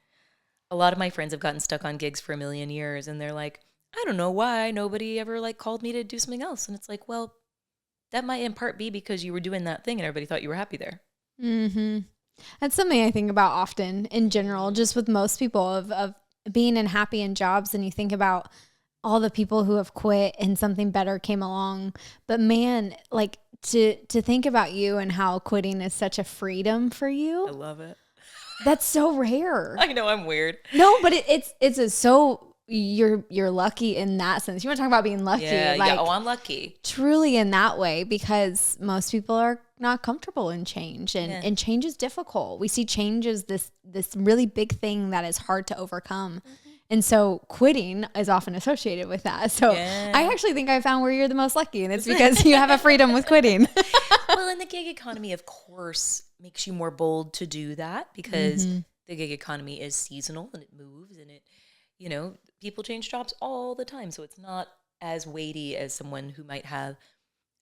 A lot of my friends have gotten stuck on gigs for a million years and they're like, I don't know why nobody ever like called me to do something else. And it's like, well, that might in part be because you were doing that thing and everybody thought you were happy there. Mm-hmm. That's something I think about often in general, just with most people of being unhappy in jobs. And you think about all the people who have quit and something better came along. But man, like to think about you and how quitting is such a freedom for you. I love it. That's so rare. I know I'm weird. No, but it's so you're lucky in that sense. You want to talk about being lucky? Yeah, like, yeah. Oh, I'm lucky. Truly in that way, because most people are not comfortable in change, and change is difficult. We see change as this really big thing that is hard to overcome. Mm-hmm. And so quitting is often associated with that. So I actually think I found where you're the most lucky, and it's because you have a freedom with quitting. Well, and the gig economy, of course, makes you more bold to do that because the gig economy is seasonal and it moves and it, you know, people change jobs all the time. So it's not as weighty as someone who might have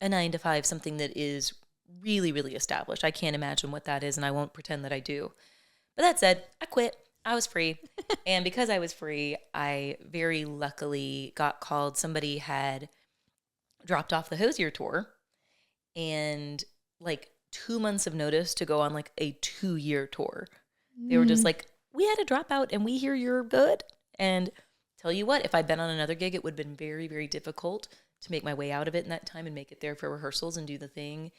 a 9-to-5, something that is really, really established. I can't imagine what that is, and I won't pretend that I do. But that said, I quit. I was free. And because I was free, I very luckily got called. Somebody had dropped off the Hozier tour and like 2 months of notice to go on like a 2-year tour. They were just like, we had a dropout and we hear you're good. And tell you what, if I'd been on another gig, it would have been very, very difficult to make my way out of it in that time and make it there for rehearsals and do the thing.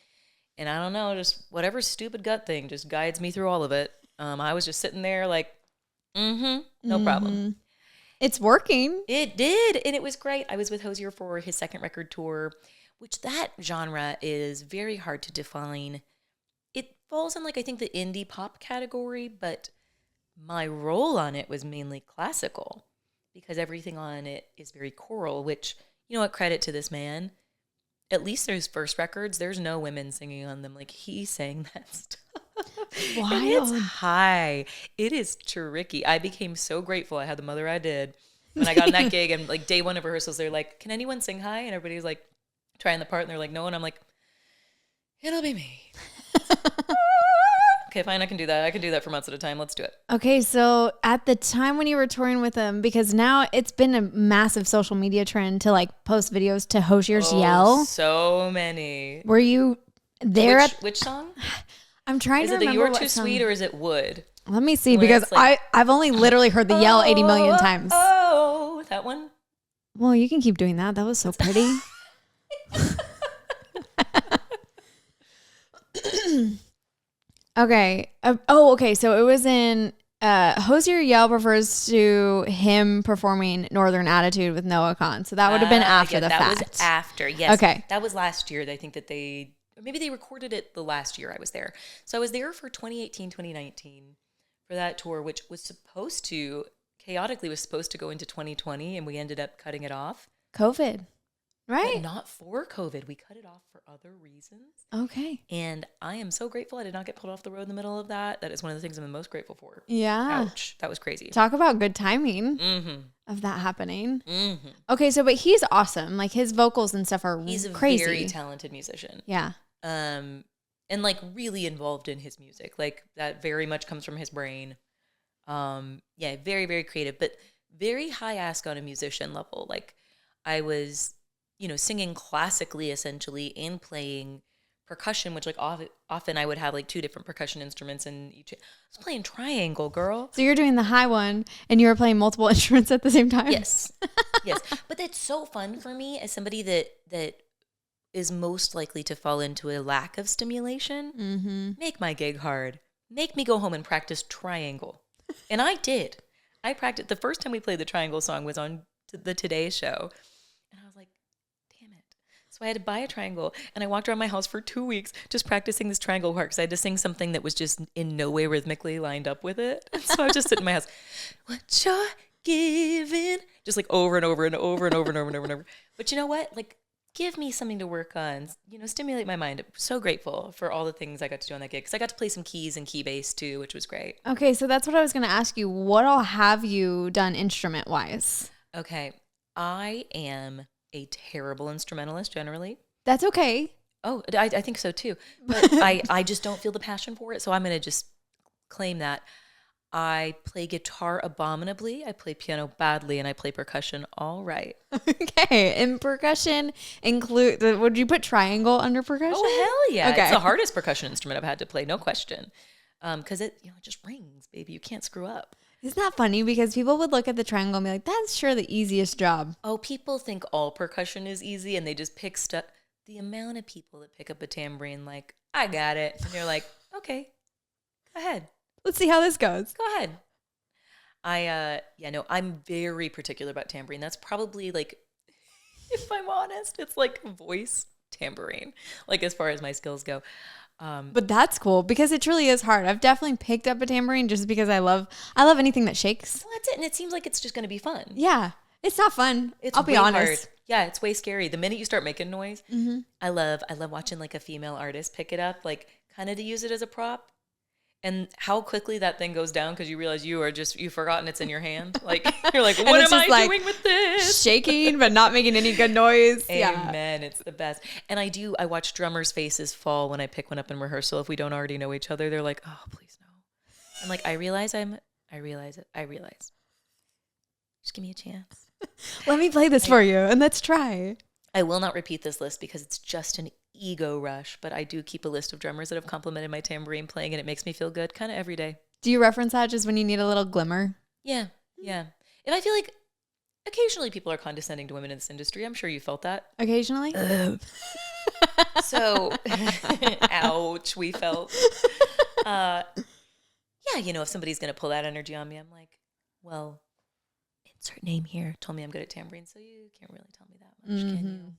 And I don't know, just whatever stupid gut thing just guides me through all of it. I was just sitting there like, no problem. It's working. It did. And it was great. I was with Hozier for his second record tour, which that genre is very hard to define. It falls in like, I think the indie pop category, but my role on it was mainly classical because everything on it is very choral, which, you know what, credit to this man. At least those first records, there's no women singing on them. Like he sang that stuff. Wild. And it's high. It is tricky. I became so grateful I had the mother I did when I got on that gig. And like day one of rehearsals, they're like, can anyone sing high? And everybody was like trying the part and they're like, no. And I'm like, it'll be me. Okay, fine. I can do that. I can do that for months at a time. Let's do it. Okay. So at the time when you were touring with them, because now it's been a massive social media trend to like post videos to Hozier's Yell. So many. Were you there? Which song? I'm trying to remember. Is it the You're Too Sweet or is it Wood? Let me see, because like, I've only literally heard the Yell 80 million times. Oh, that one? Well, you can keep doing that. That was so pretty. Okay. Okay. So it was in Hozier Yell refers to him performing Northern Attitude with Noah Khan. So that would have been after the fact. That was after, yes. Okay. That was last year. I think that maybe they recorded it the last year I was there. So I was there for 2018, 2019 for that tour, which was supposed to go into 2020, and we ended up cutting it off. COVID, right? But not for COVID. We cut it off for other reasons. Okay. And I am so grateful I did not get pulled off the road in the middle of that. That is one of the things I'm the most grateful for. Yeah. Ouch. That was crazy. Talk about good timing of that happening. Okay, so but he's awesome. Like his vocals and stuff are crazy. He's a very talented musician. Yeah. And like really involved in his music. Like that very much comes from his brain. Yeah, very, very creative, but very high ask on a musician level. Like I was, singing classically essentially and playing percussion, which like often I would have like 2 different percussion instruments in each. I was playing triangle, girl. So you're doing the high one and you were playing multiple instruments at the same time? Yes. Yes. But that's so fun for me as somebody that is most likely to fall into a lack of stimulation. Mm-hmm. Make my gig hard. Make me go home and practice triangle. And I did. I practiced. The first time we played the triangle song was on the Today Show. And I was like, damn it. So I had to buy a triangle. And I walked around my house for 2 weeks just practicing this triangle part because I had to sing something that was just in no way rhythmically lined up with it. And so I was just sitting in my house. What you're giving. Just like over and over and over and over and over and over and over. But you know what? Like, give me something to work on, stimulate my mind. I'm so grateful for all the things I got to do on that gig because I got to play some keys and key bass too, which was great. Okay, so that's what I was going to ask you. What all have you done instrument-wise? Okay, I am a terrible instrumentalist generally. That's okay. Oh, I think so too. But I just don't feel the passion for it, so I'm going to just claim that. I play guitar abominably, I play piano badly, and I play percussion all right. Okay, and percussion would you put triangle under percussion? Oh, hell yeah. Okay. It's the hardest percussion instrument I've had to play, no question. Because it just rings, baby. You can't screw up. Isn't that funny? Because people would look at the triangle and be like, that's sure the easiest job. Oh, people think all percussion is easy, and they just pick stuff. The amount of people that pick up a tambourine like, I got it. And you're like, okay, go ahead. Let's see how this goes. Go ahead. I'm very particular about tambourine. That's probably like, if I'm honest, it's like voice tambourine, like as far as my skills go. But that's cool because it truly is hard. I've definitely picked up a tambourine just because I love anything that shakes. Well, that's it. And it seems like it's just going to be fun. Yeah. It's not fun. I'll be honest. Hard. Yeah, it's way scary. The minute you start making noise, I love watching like a female artist pick it up, like kind of to use it as a prop. And how quickly that thing goes down because you realize you've forgotten it's in your hand. Like, you're like, what am I doing with this? Shaking, but not making any good noise. Amen. Yeah. It's the best. And I watch drummers' faces fall when I pick one up in rehearsal. If we don't already know each other, they're like, oh, please no. I'm like, I realize it. Just give me a chance. Let me play this for you and let's try. I will not repeat this list because it's just an ego rush, but I do keep a list of drummers that have complimented my tambourine playing, and it makes me feel good kind of every day. Do you reference that just when you need a little glimmer? Yeah. And I feel like occasionally people are condescending to women in this industry. I'm sure you felt that. Occasionally? So, ouch, we felt. If somebody's going to pull that energy on me, I'm like, well, insert name here told me I'm good at tambourine, so you can't really tell me that much, can you?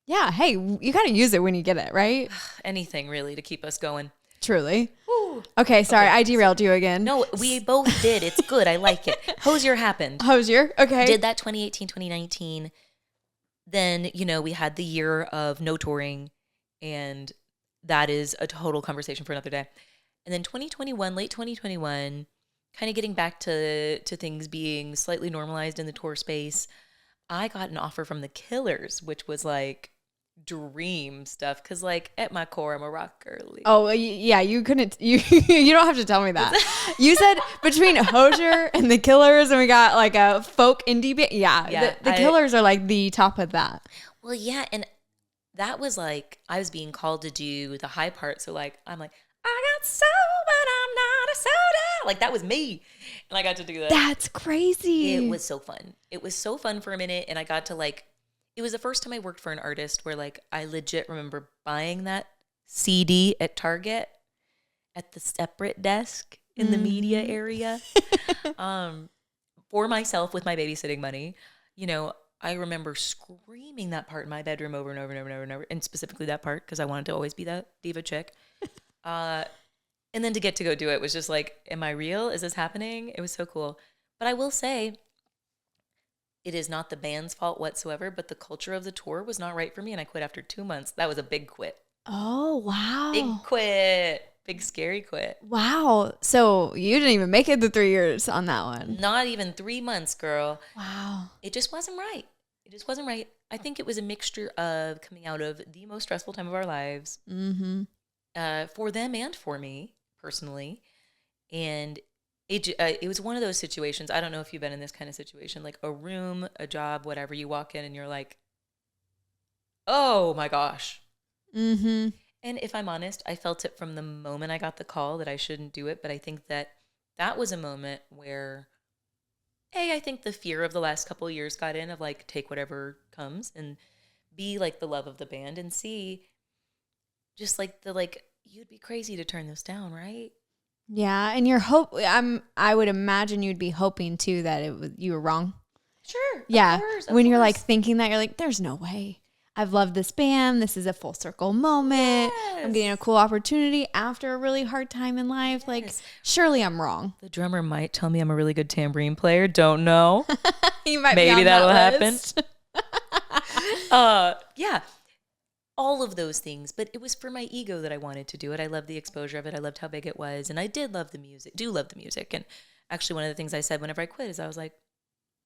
Yeah, hey, you got to use it when you get it, right? Anything really to keep us going. Truly. Woo. Okay, sorry, I derailed you again. No, we both did. It's good. I like it. Hozier happened. Hozier, okay. Did that 2018, 2019. Then, we had the year of no touring, and that is a total conversation for another day. And then 2021, late 2021, kind of getting back to things being slightly normalized in the tour space, I got an offer from the Killers, which was like dream stuff. Because like at my core, I'm a rock girly. Oh, yeah. You couldn't, you don't have to tell me that. You said between Hozier and the Killers and we got like a folk indie band. Yeah. The Killers are like the top of that. Well, yeah. And that was like, I was being called to do the high part. So like, I'm like, I got soul, but I'm not a soda. Like that was me. And I got to do that. That's crazy. It was so fun. It was so fun for a minute. And I got to like, it was the first time I worked for an artist where like, I legit remember buying that CD at Target at the separate desk in the media area. For myself with my babysitting money, you know, I remember screaming that part in my bedroom over and over and over and over and over, and specifically that part because I wanted to always be that diva chick. And then to get to go do it was just like, am I real? Is this happening? It was so cool. But I will say, it is not the band's fault whatsoever, but the culture of the tour was not right for me, and I quit after 2 months. That was a big quit. Oh, wow. Big quit. Big scary quit. Wow. So you didn't even make it the 3 years on that one. Not even 3 months, girl. Wow. It just wasn't right. It just wasn't right. I think it was a mixture of coming out of the most stressful time of our lives for them and for me personally. And it was one of those situations. I don't know if you've been in this kind of situation, like a room, a job, whatever. You walk in and you're like, oh my gosh. Mm-hmm. And if I'm honest, I felt it from the moment I got the call that I shouldn't do it. But I think that was a moment where, A, I think the fear of the last couple of years got in of like, take whatever comes, and B, like the love of the band, and C, just like you'd be crazy to turn this down, right? Yeah. And I would imagine you'd be hoping too that you were wrong. Sure. Yeah. Of course, when you're like thinking that, you're like, there's no way. I've loved this band. This is a full circle moment. Yes. I'm getting a cool opportunity after a really hard time in life. Yes. Like, surely I'm wrong. The drummer might tell me I'm a really good tambourine player. Don't know. You might Maybe be on that'll that happen. list. Yeah. All of those things. But it was for my ego that I wanted to do it. I loved the exposure of it. I loved how big it was. And I did love the music. And actually, one of the things I said whenever I quit is I was like,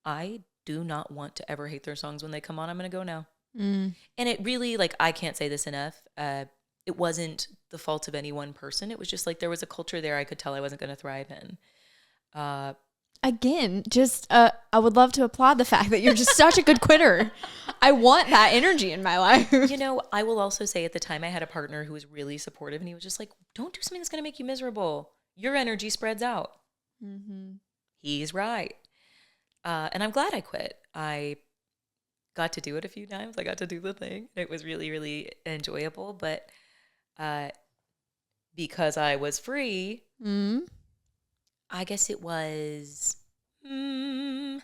I do not want to ever hate their songs when they come on. I'm going to go now. And it really, like, I can't say this enough. It wasn't the fault of any one person. It was just like there was a culture there I could tell I wasn't going to thrive in. Again, just I would love to applaud the fact that you're just such a good quitter. I want that energy in my life. You know, I will also say at the time I had a partner who was really supportive, and he was just like, don't do something that's going to make you miserable. Your energy spreads out. Mm-hmm. He's right. And I'm glad I quit. I got to do it a few times. I got to do the thing. It was really, really enjoyable. But because I was free, I guess it was, let's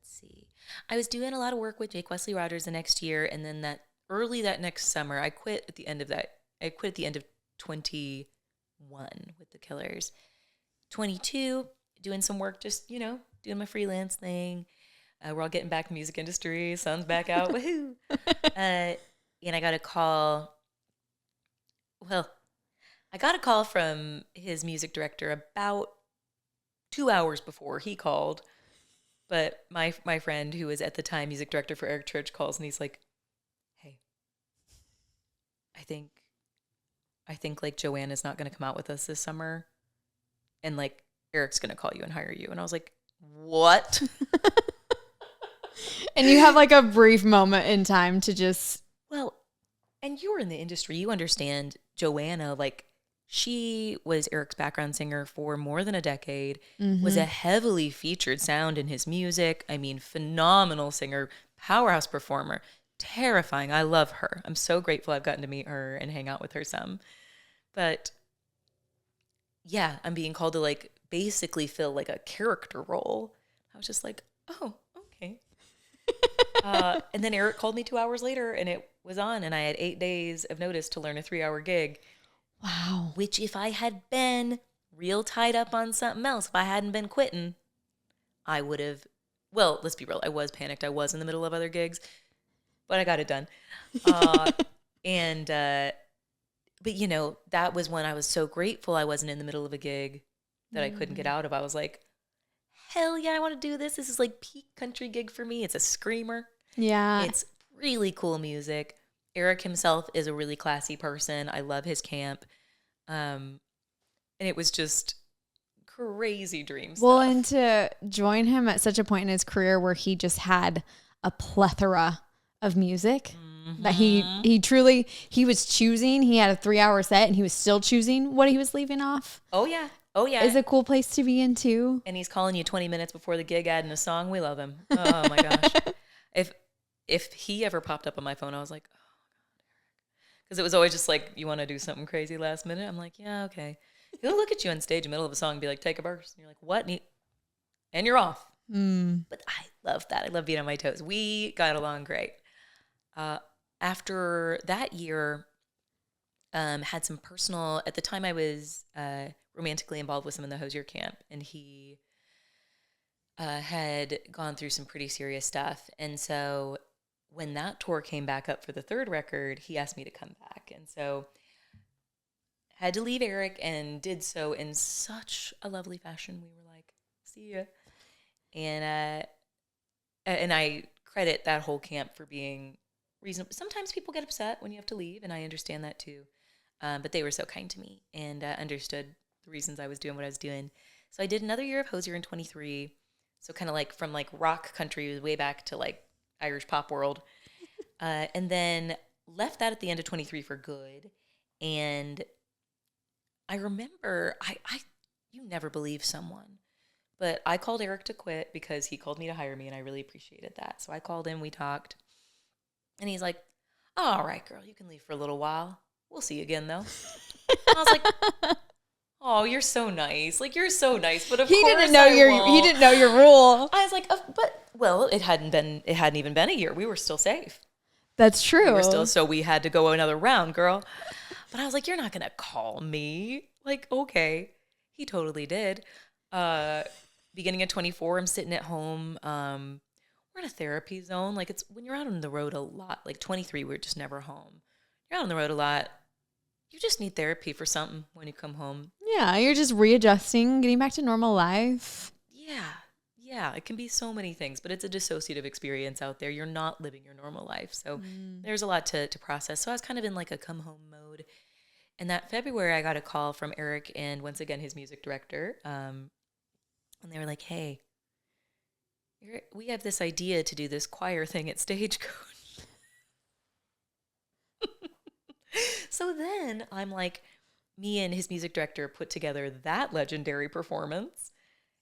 see. I was doing a lot of work with Jake Wesley Rogers the next year. And then that next summer, I quit at the end of 21 with the Killers. 22, doing some work, just, doing my freelance thing. We're all getting back in the music industry. Sun's back out. Woohoo. And I got a call. Well, I got a call from his music director about 2 hours before he called. But my friend, who was at the time music director for Eric Church, calls and he's like, hey, I think like Joanna's not going to come out with us this summer. And like Eric's going to call you and hire you. And I was like, what? And you have like a brief moment in time to just... Well, and you're in the industry. You understand Joanna, like she was Eric's background singer for more than a decade, was a heavily featured sound in his music. I mean, phenomenal singer, powerhouse performer, terrifying. I love her. I'm so grateful I've gotten to meet her and hang out with her some. But yeah, I'm being called to like basically fill like a character role. I was just like, oh, okay. And then Eric called me 2 hours later and it was on, and I had 8 days of notice to learn a 3-hour gig. Wow. Which if I had been real tied up on something else, if I hadn't been quitting, I would have, well, let's be real. I was panicked. I was in the middle of other gigs, but I got it done. But that was when I was so grateful I wasn't in the middle of a gig that I couldn't get out of. I was like, hell yeah, I want to do this. This is like peak country gig for me. It's a screamer. Yeah. It's really cool music. Eric himself is a really classy person. I love his camp. And it was just crazy dream stuff. Well, and to join him at such a point in his career where he just had a plethora of music that he truly, he was choosing. He had a 3-hour set and he was still choosing what he was leaving off. Oh, yeah. Oh, yeah. Is a cool place to be in, too. And he's calling you 20 minutes before the gig, adding a song. We love him. Oh, my gosh. If he ever popped up on my phone, I was like, oh, God, Eric. Because it was always just like, you want to do something crazy last minute? I'm like, yeah, okay. He'll look at you on stage in the middle of a song and be like, take a verse. And you're like, what? And you're off. But I love that. I love being on my toes. We got along great. After that year, had some personal, at the time I was romantically involved with someone in the Hozier camp, and he had gone through some pretty serious stuff. And so when that tour came back up for the third record, he asked me to come back. And so had to leave Eric, and did so in such a lovely fashion. We were like, see ya. And I credit that whole camp for being reasonable. Sometimes people get upset when you have to leave, and I understand that too. But they were so kind to me and understood the reasons I was doing what I was doing. So I did another year of Hozier in 23. So kind of like from like rock country way back to like Irish pop world. And then left that at the end of 23 for good. And I remember, you never believe someone. But I called Eric to quit because he called me to hire me, and I really appreciated that. So I called him, we talked, and he's like, all right, girl, you can leave for a little while. We'll see you again, though. And I was like, oh, you're so nice. Like, you're so nice. But he didn't know your rule. I was like, well, it hadn't even been a year. We were still safe. That's true. So we had to go another round, girl. But I was like, you're not going to call me. Like, okay. He totally did. Beginning of 24, I'm sitting at home. We're in a therapy zone. Like, it's when you're out on the road a lot. Like 23, we're just never home. You're out on the road a lot. You just need therapy for something when you come home. Yeah, you're just readjusting, getting back to normal life. Yeah, it can be so many things, but it's a dissociative experience out there. You're not living your normal life. So there's a lot to process. So I was kind of in like a come home mode. And that February, I got a call from Eric and once again, his music director. And they were like, hey, we have this idea to do this choir thing at Stagecoach. So then I'm like, me and his music director put together that legendary performance.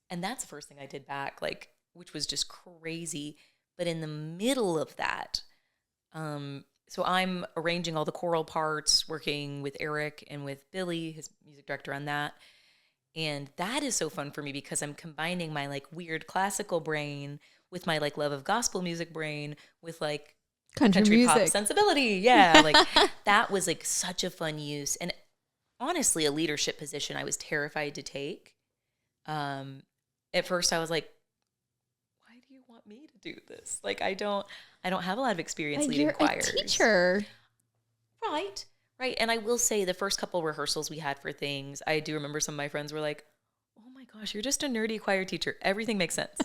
And that's the first thing I did back, like, which was just crazy. But in the middle of that, so I'm arranging all the choral parts, working with Eric and with Billy, his music director, on that. And that is so fun for me because I'm combining my like weird classical brain with my like love of gospel music brain with like country pop sensibility. Yeah, like that was like such a fun use. And honestly, a leadership position I was terrified to take. At first I was like, why do you want me to do this? Like, I don't have a lot of experience leading choirs. You're a teacher. Right. And I will say the first couple rehearsals we had for things, I do remember some of my friends were like, oh my gosh, you're just a nerdy choir teacher. Everything makes sense.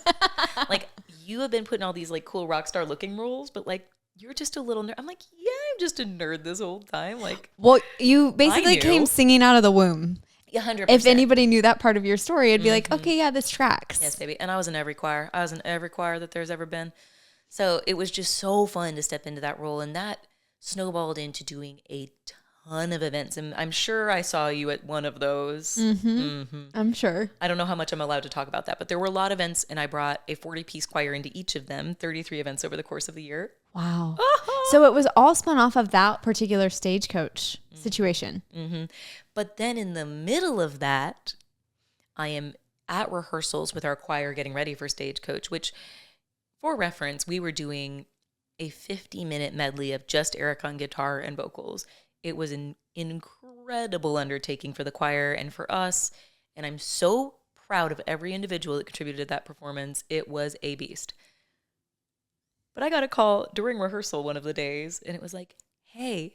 Like, you have been putting all these like cool rock star looking rules, but like, you're just a little nerd. I'm like, yeah, I'm just a nerd this whole time. Like, well, you basically came singing out of the womb. 100%. If anybody knew that part of your story, it'd be like, okay, yeah, this tracks. Yes, baby. And I was in every choir. I was in every choir that there's ever been. So it was just so fun to step into that role. And that snowballed into doing a ton of events. And I'm sure I saw you at one of those. I'm sure. I don't know how much I'm allowed to talk about that, but there were a lot of events, and I brought a 40-piece choir into each of them, 33 events over the course of the year. Wow. So it was all spun off of that particular Stagecoach situation. But then in the middle of that, I am at rehearsals with our choir getting ready for Stagecoach, which, for reference, we were doing a 50-minute medley of just Eric on guitar and vocals. It was an incredible undertaking for the choir and for us, and I'm so proud of every individual that contributed to that performance. It was a beast. But I got a call during rehearsal one of the days, and it was like, hey.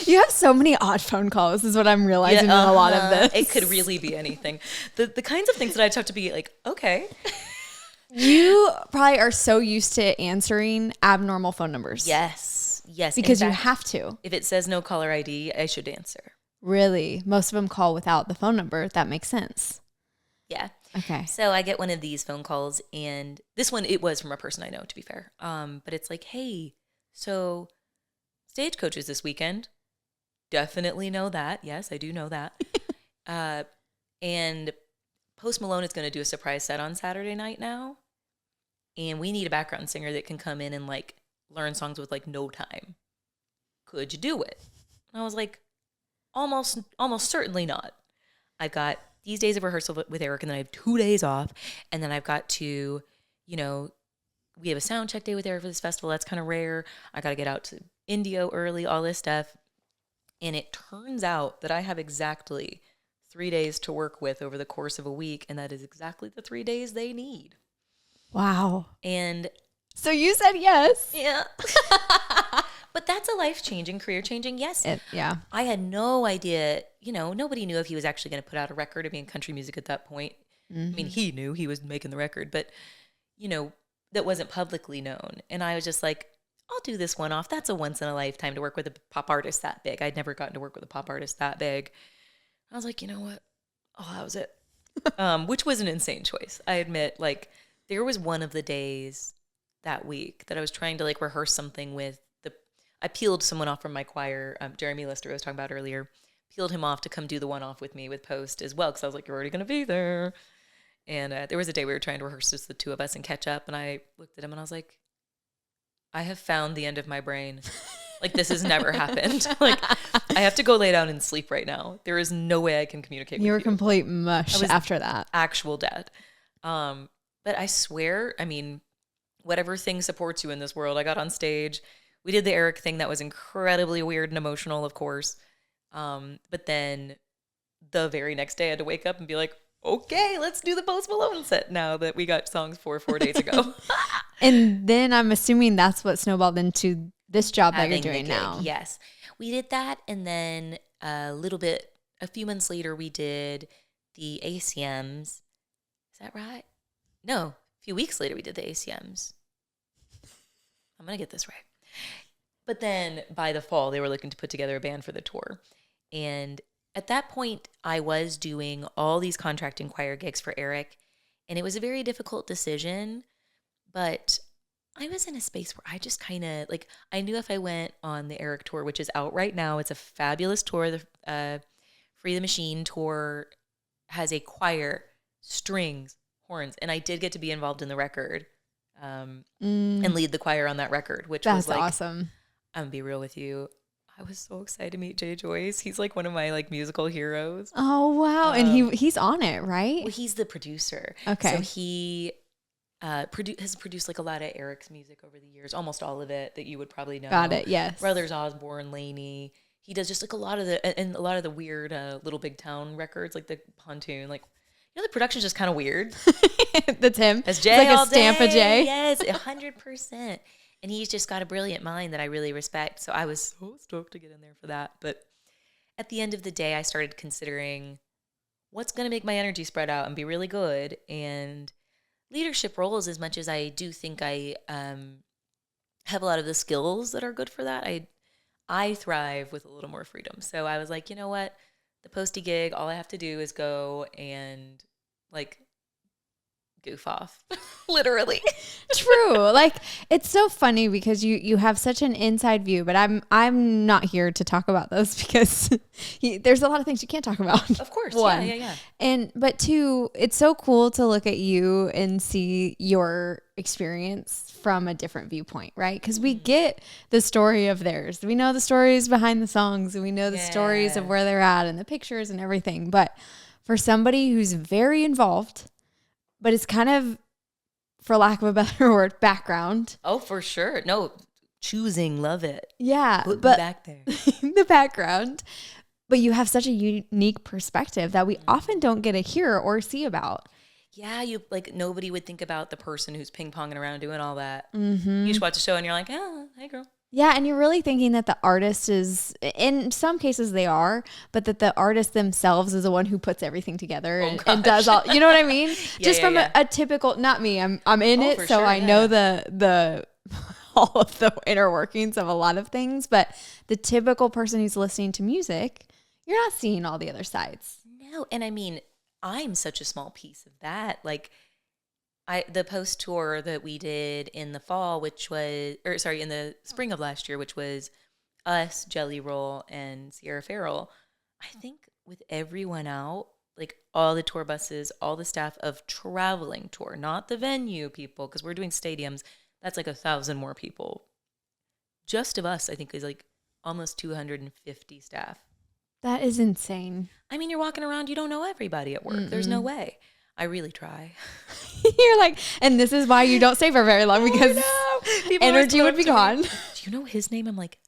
You have so many odd phone calls is what I'm realizing on a lot of this. It could really be anything. The kinds of things that I'd have to be like, okay. You probably are so used to answering abnormal phone numbers. Yes. Because you have to. If it says no caller ID, I should answer. Really? Most of them call without the phone number. That makes sense. Yeah. Okay. So I get one of these phone calls, and this one, it was from a person I know, to be fair. But it's like, hey, so Stagecoach is this weekend. Definitely know that. Yes, I do know that. And Post Malone is going to do a surprise set on Saturday night now. And we need a background singer that can come in and like learn songs with like no time. Could you do it? And I was like, almost certainly not. I've got these days of rehearsal with Eric, and then I have 2 days off, and then I've got to, you know, we have a sound check day with Eric for this festival. That's kind of rare. I got to get out to Indio early, all this stuff. And it turns out that I have exactly 3 days to work with over the course of a week, and that is exactly the 3 days they need. Wow. And so you said yes. Yeah. But that's a life-changing, career-changing yes. Yeah. I had no idea, nobody knew if he was actually going to put out a record of being country music at that point. Mm-hmm. I mean, he knew he was making the record, but, that wasn't publicly known. And I was just like, I'll do this one off. That's a once in a lifetime to work with a pop artist that big. I'd never gotten to work with a pop artist that big. I was like, you know what? Oh, that was it. Which was an insane choice. I admit, there was one of the days that week that I was trying to rehearse something with I peeled someone off from my choir, Jeremy Lister I was talking about earlier, peeled him off to come do the one-off with me with Post as well, because I was like, you're already going to be there. And there was a day we were trying to rehearse just the two of us and catch up, and I looked at him and I was like, I have found the end of my brain. This has never happened. I have to go lay down and sleep right now. There is no way I can communicate with you. You were complete mush after that. Actual dead. But I swear, whatever thing supports you in this world, I got on stage. We did the Eric thing that was incredibly weird and emotional, of course. But then the very next day I had to wake up and be like, okay, let's do the Post Malone set now that we got songs for 4 days ago. And then I'm assuming that's what snowballed into this job that you're doing now. Yes. We did that. And then a few months later, we did the ACMs. Is that right? No, a few weeks later, we did the ACMs. I'm going to get this right. But then by the fall, they were looking to put together a band for the tour. And at that point, I was doing all these contracting choir gigs for Eric. And it was a very difficult decision. But I was in a space where I just kind of, I knew if I went on the Eric tour, which is out right now, it's a fabulous tour. The Free the Machine tour has a choir, strings, horns. And I did get to be involved in the record. And lead the choir on that record, which was awesome. I'm gonna be real with you. I was so excited to meet Jay Joyce. He's one of my musical heroes. Oh wow! And he's on it, right? Well, he's the producer. Okay. So he has produced a lot of Eric's music over the years, almost all of it that you would probably know. Got it. Yes. Brothers Osborne, Laney. He does just a lot of the weird Little Big Town records, the Pontoon, the production's just kind of weird. That's him. That's Jay all a stamp of Jay. Yes, 100%. And he's just got a brilliant mind that I really respect. So I was so stoked to get in there for that. But at the end of the day, I started considering what's going to make my energy spread out and be really good. And leadership roles, as much as I do think I have a lot of the skills that are good for that, I thrive with a little more freedom. So I was like, you know what? The Posty gig, all I have to do is go and goof off. Literally. True. It's so funny because you have such an inside view, but I'm not here to talk about those because there's a lot of things you can't talk about. Of course. One. Yeah. But two, it's so cool to look at you and see your experience from a different viewpoint, right? Because we get the story of theirs. We know the stories behind the songs and we know the stories of where they're at and the pictures and everything. But for somebody who's very involved, but it's kind of, for lack of a better word, background. Oh, for sure. No, choosing, love it. Yeah. Put but me back there. The background. But you have such a unique perspective that we often don't get to hear or see about. Yeah, nobody would think about the person who's ping-ponging around doing all that. Mm-hmm. You just watch a show and you're like, oh, hey, girl. Yeah, and you're really thinking that the artist is, in some cases they are, but that the artist themselves is the one who puts everything together and does all, you know what I mean? Just from a typical, not me, I'm in it, so I know the all of the inner workings of a lot of things, but the typical person who's listening to music, you're not seeing all the other sides. No, and I'm such a small piece of that. The Post tour that we did in the fall, in the spring of last year, which was us, Jelly Roll, and Sierra Farrell. I think with everyone out, all the tour buses, all the staff of traveling tour, not the venue people, because we're doing stadiums, that's 1,000 more people. Just of us, I think, is almost 250 staff. That is insane. I mean, you're walking around, you don't know everybody at work. There's no way. I really try. You're like, and this is why you don't stay for very long, because energy would be gone. Do you know his name? I'm like,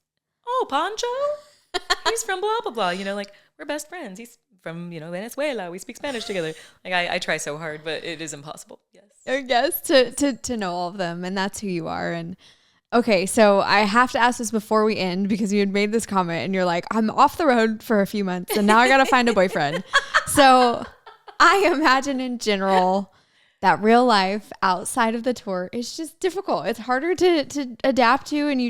oh, Pancho? He's from blah, blah, blah. You know, like, we're best friends. He's from, Venezuela. We speak Spanish together. Like, I try so hard, but it is impossible. Yes. I guess to know all of them, and that's who you are. And okay, so I have to ask this before we end, because you had made this comment and you're like, I'm off the road for a few months and now I got to find a boyfriend. So I imagine in general that real life outside of the tour is just difficult. It's harder to adapt to, and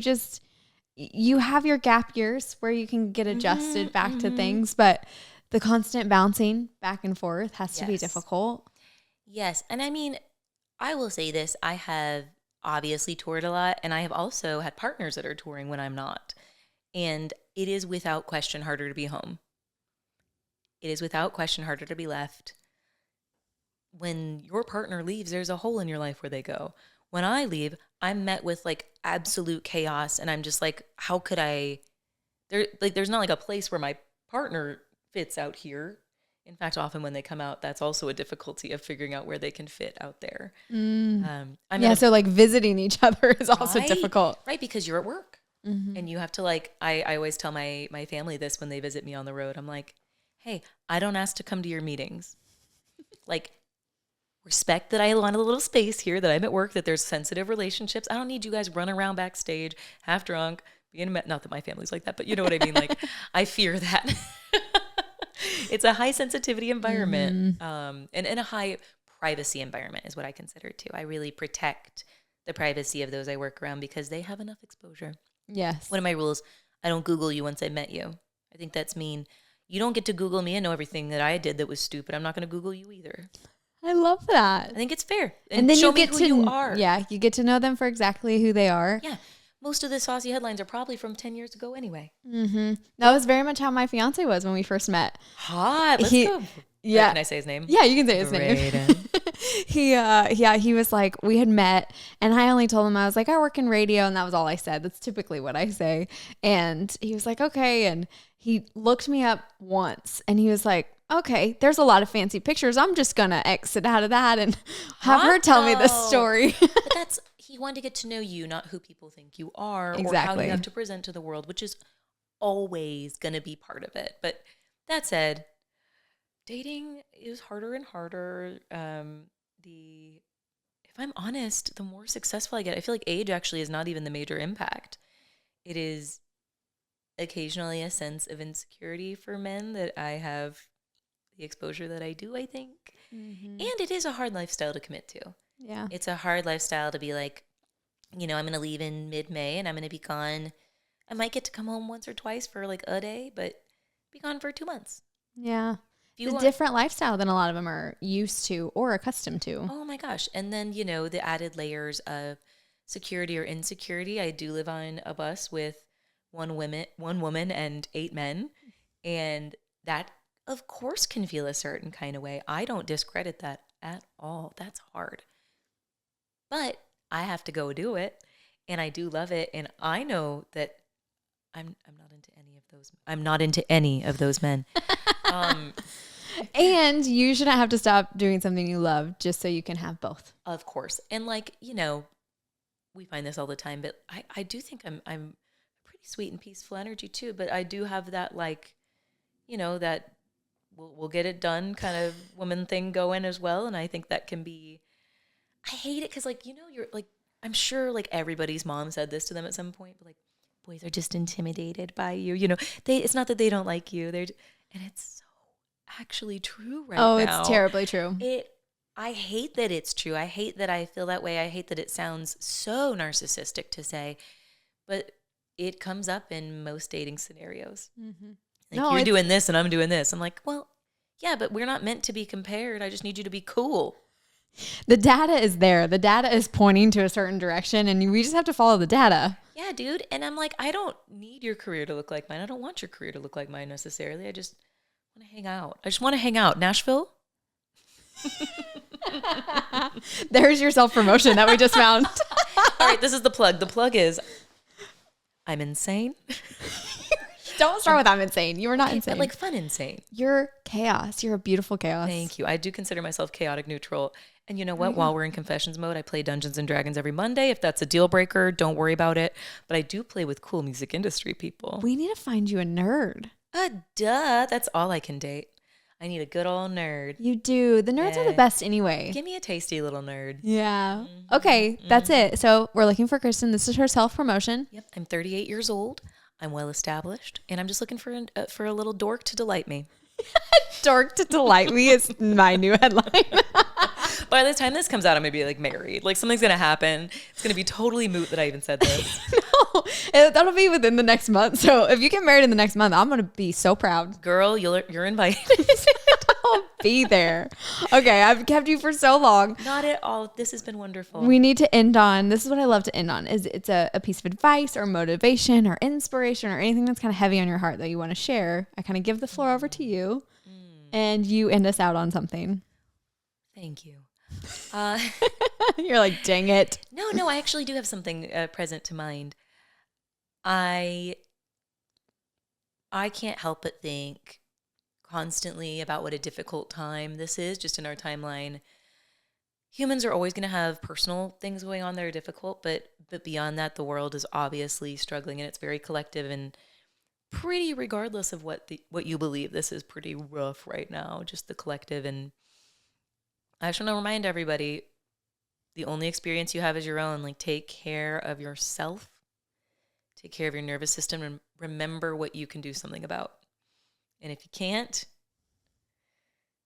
you have your gap years where you can get adjusted back to things, but the constant bouncing back and forth has to be difficult. Yes. And I mean, I will say this, I have obviously toured a lot, and I have also had partners that are touring when I'm not. And it is without question harder to be home. It is without question harder to be left. When your partner leaves, there's a hole in your life where they go. When I leave, I'm met with like absolute chaos, and I'm just like, how could there's not like a place where my partner fits out here. In fact, often when they come out, that's also a difficulty of figuring out where they can fit out there. So like visiting each other is also difficult. Right, because you're at work. And you have to like, I always tell my family this when they visit me on the road. I'm like, hey, I don't ask to come to your meetings. Like, respect that I want a little space here, that I'm at work, that there's sensitive relationships. I don't need you guys running around backstage, half drunk, not that my family's like that, but you know what I mean? Like, I fear that. It's a high sensitivity environment, and a high privacy environment is what I consider it too. I really protect the privacy of those I work around because they have enough exposure. Yes. One of my rules, I don't Google you once I met you. I think that's mean. You don't get to Google me and know everything that I did that was stupid. I'm not going to Google you either. I love that. I think it's fair. And then show you get me who you are. Yeah, you get to know them for exactly who they are. Yeah. Most of the saucy headlines are probably from 10 years ago anyway. That was very much how my fiance was when we first met. Hot. Let's go. Yeah. Can I say his name? Yeah, you can say his name. He was like, we had met, and I only told him, I was like, I work in radio, and that was all I said. That's typically what I say. And he was like, okay. And he looked me up once, and he was like, okay, there's a lot of fancy pictures. I'm just going to exit out of that and have her tell me this story. But he wanted to get to know you, not who people think you are or how you have to present to the world, which is always going to be part of it. But that said, dating is harder and harder. If I'm honest, the more successful I get, I feel like age actually is not even the major impact. It is occasionally a sense of insecurity for men that I have the exposure that I do, I think. And it is a hard lifestyle to commit to. Yeah. It's a hard lifestyle to be like, I'm going to leave in mid-May and I'm going to be gone. I might get to come home once or twice for like a day, but be gone for 2 months. Yeah. It's a different lifestyle than a lot of them are used to or accustomed to. Oh my gosh. And then, the added layers of security or insecurity. I do live on a bus with one woman and 8 men. And that, of course, can feel a certain kind of way. I don't discredit that at all. That's hard. But I have to go do it. And I do love it. And I know that I'm not into any of those. I'm not into any of those men. And you shouldn't have to stop doing something you love just so you can have both. Of course. And like, we find this all the time, but I do think I'm pretty sweet and peaceful energy too. But I do have that like, that we'll get it done kind of woman thing going as well. And I think that can be, I hate it because like, you're like, I'm sure like everybody's mom said this to them at some point, but like boys are just intimidated by you. It's not that they don't like you. And it's so actually true right now. Oh, it's terribly true. I hate that it's true. I hate that I feel that way. I hate that it sounds so narcissistic to say, but it comes up in most dating scenarios. Like, you're doing this and I'm doing this. I'm like, well, yeah, but we're not meant to be compared. I just need you to be cool. The data is there. The data is pointing to a certain direction, and we just have to follow the data. Yeah, dude. And I'm like, I don't need your career to look like mine. I don't want your career to look like mine necessarily. I just want to hang out. I just want to hang out. Nashville? There's your self-promotion that we just found. All right, this is the plug. The plug is I'm insane. Don't start with I'm insane. You are not insane. But like fun insane. You're chaos. You're a beautiful chaos. Thank you. I do consider myself chaotic neutral. And you know what? While we're in confessions mode, I play Dungeons and Dragons every Monday. If that's a deal breaker, don't worry about it. But I do play with cool music industry people. We need to find you a nerd. Duh. That's all I can date. I need a good old nerd. You do. The nerds are the best anyway. Give me a tasty little nerd. Yeah. Okay, that's it. So we're looking for Kristen. This is her self-promotion. Yep. I'm 38 years old. I'm well established. And I'm just looking for a little dork to delight me. Dork to delight me is my new headline. By the time this comes out, I'm going to be like married. Like something's going to happen. It's going to be totally moot that I even said this. No, that'll be within the next month. So if you get married in the next month, I'm going to be so proud. Girl, you're invited. I'll be there. Okay, I've kept you for so long. Not at all. This has been wonderful. We need to end on, this is what I love to end on, is it's a piece of advice or motivation or inspiration or anything that's kind of heavy on your heart that you want to share. I kind of give the floor over to you and you end us out on something. Thank you. You're like, dang it. No, I actually do have something present to mind. I can't help but think constantly about what a difficult time this is just in our timeline. Humans are always going to have personal things going on that are difficult, but beyond that, the world is obviously struggling, and it's very collective and pretty regardless of what you believe. This is pretty rough right now, just the collective. And I just want to remind everybody, the only experience you have is your own. Like, take care of yourself, take care of your nervous system, and remember what you can do something about. And if you can't,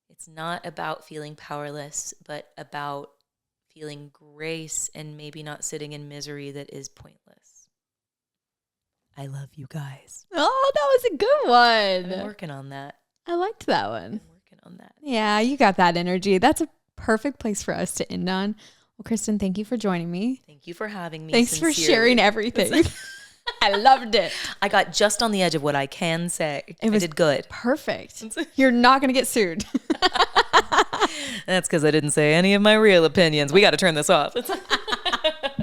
it's not about feeling powerless, but about feeling grace and maybe not sitting in misery that is pointless. I love you guys. Oh, that was a good one. I'm working on that. I liked that one. I'm working on that. Yeah, you got that energy. That's a perfect place for us to end on. Well, Kristen, thank you for joining me. Thank you for having me. Thanks for sharing everything. I loved it. I got just on the edge of what I can say. I did good. Perfect. You're not going to get sued. That's because I didn't say any of my real opinions. We got to turn this off.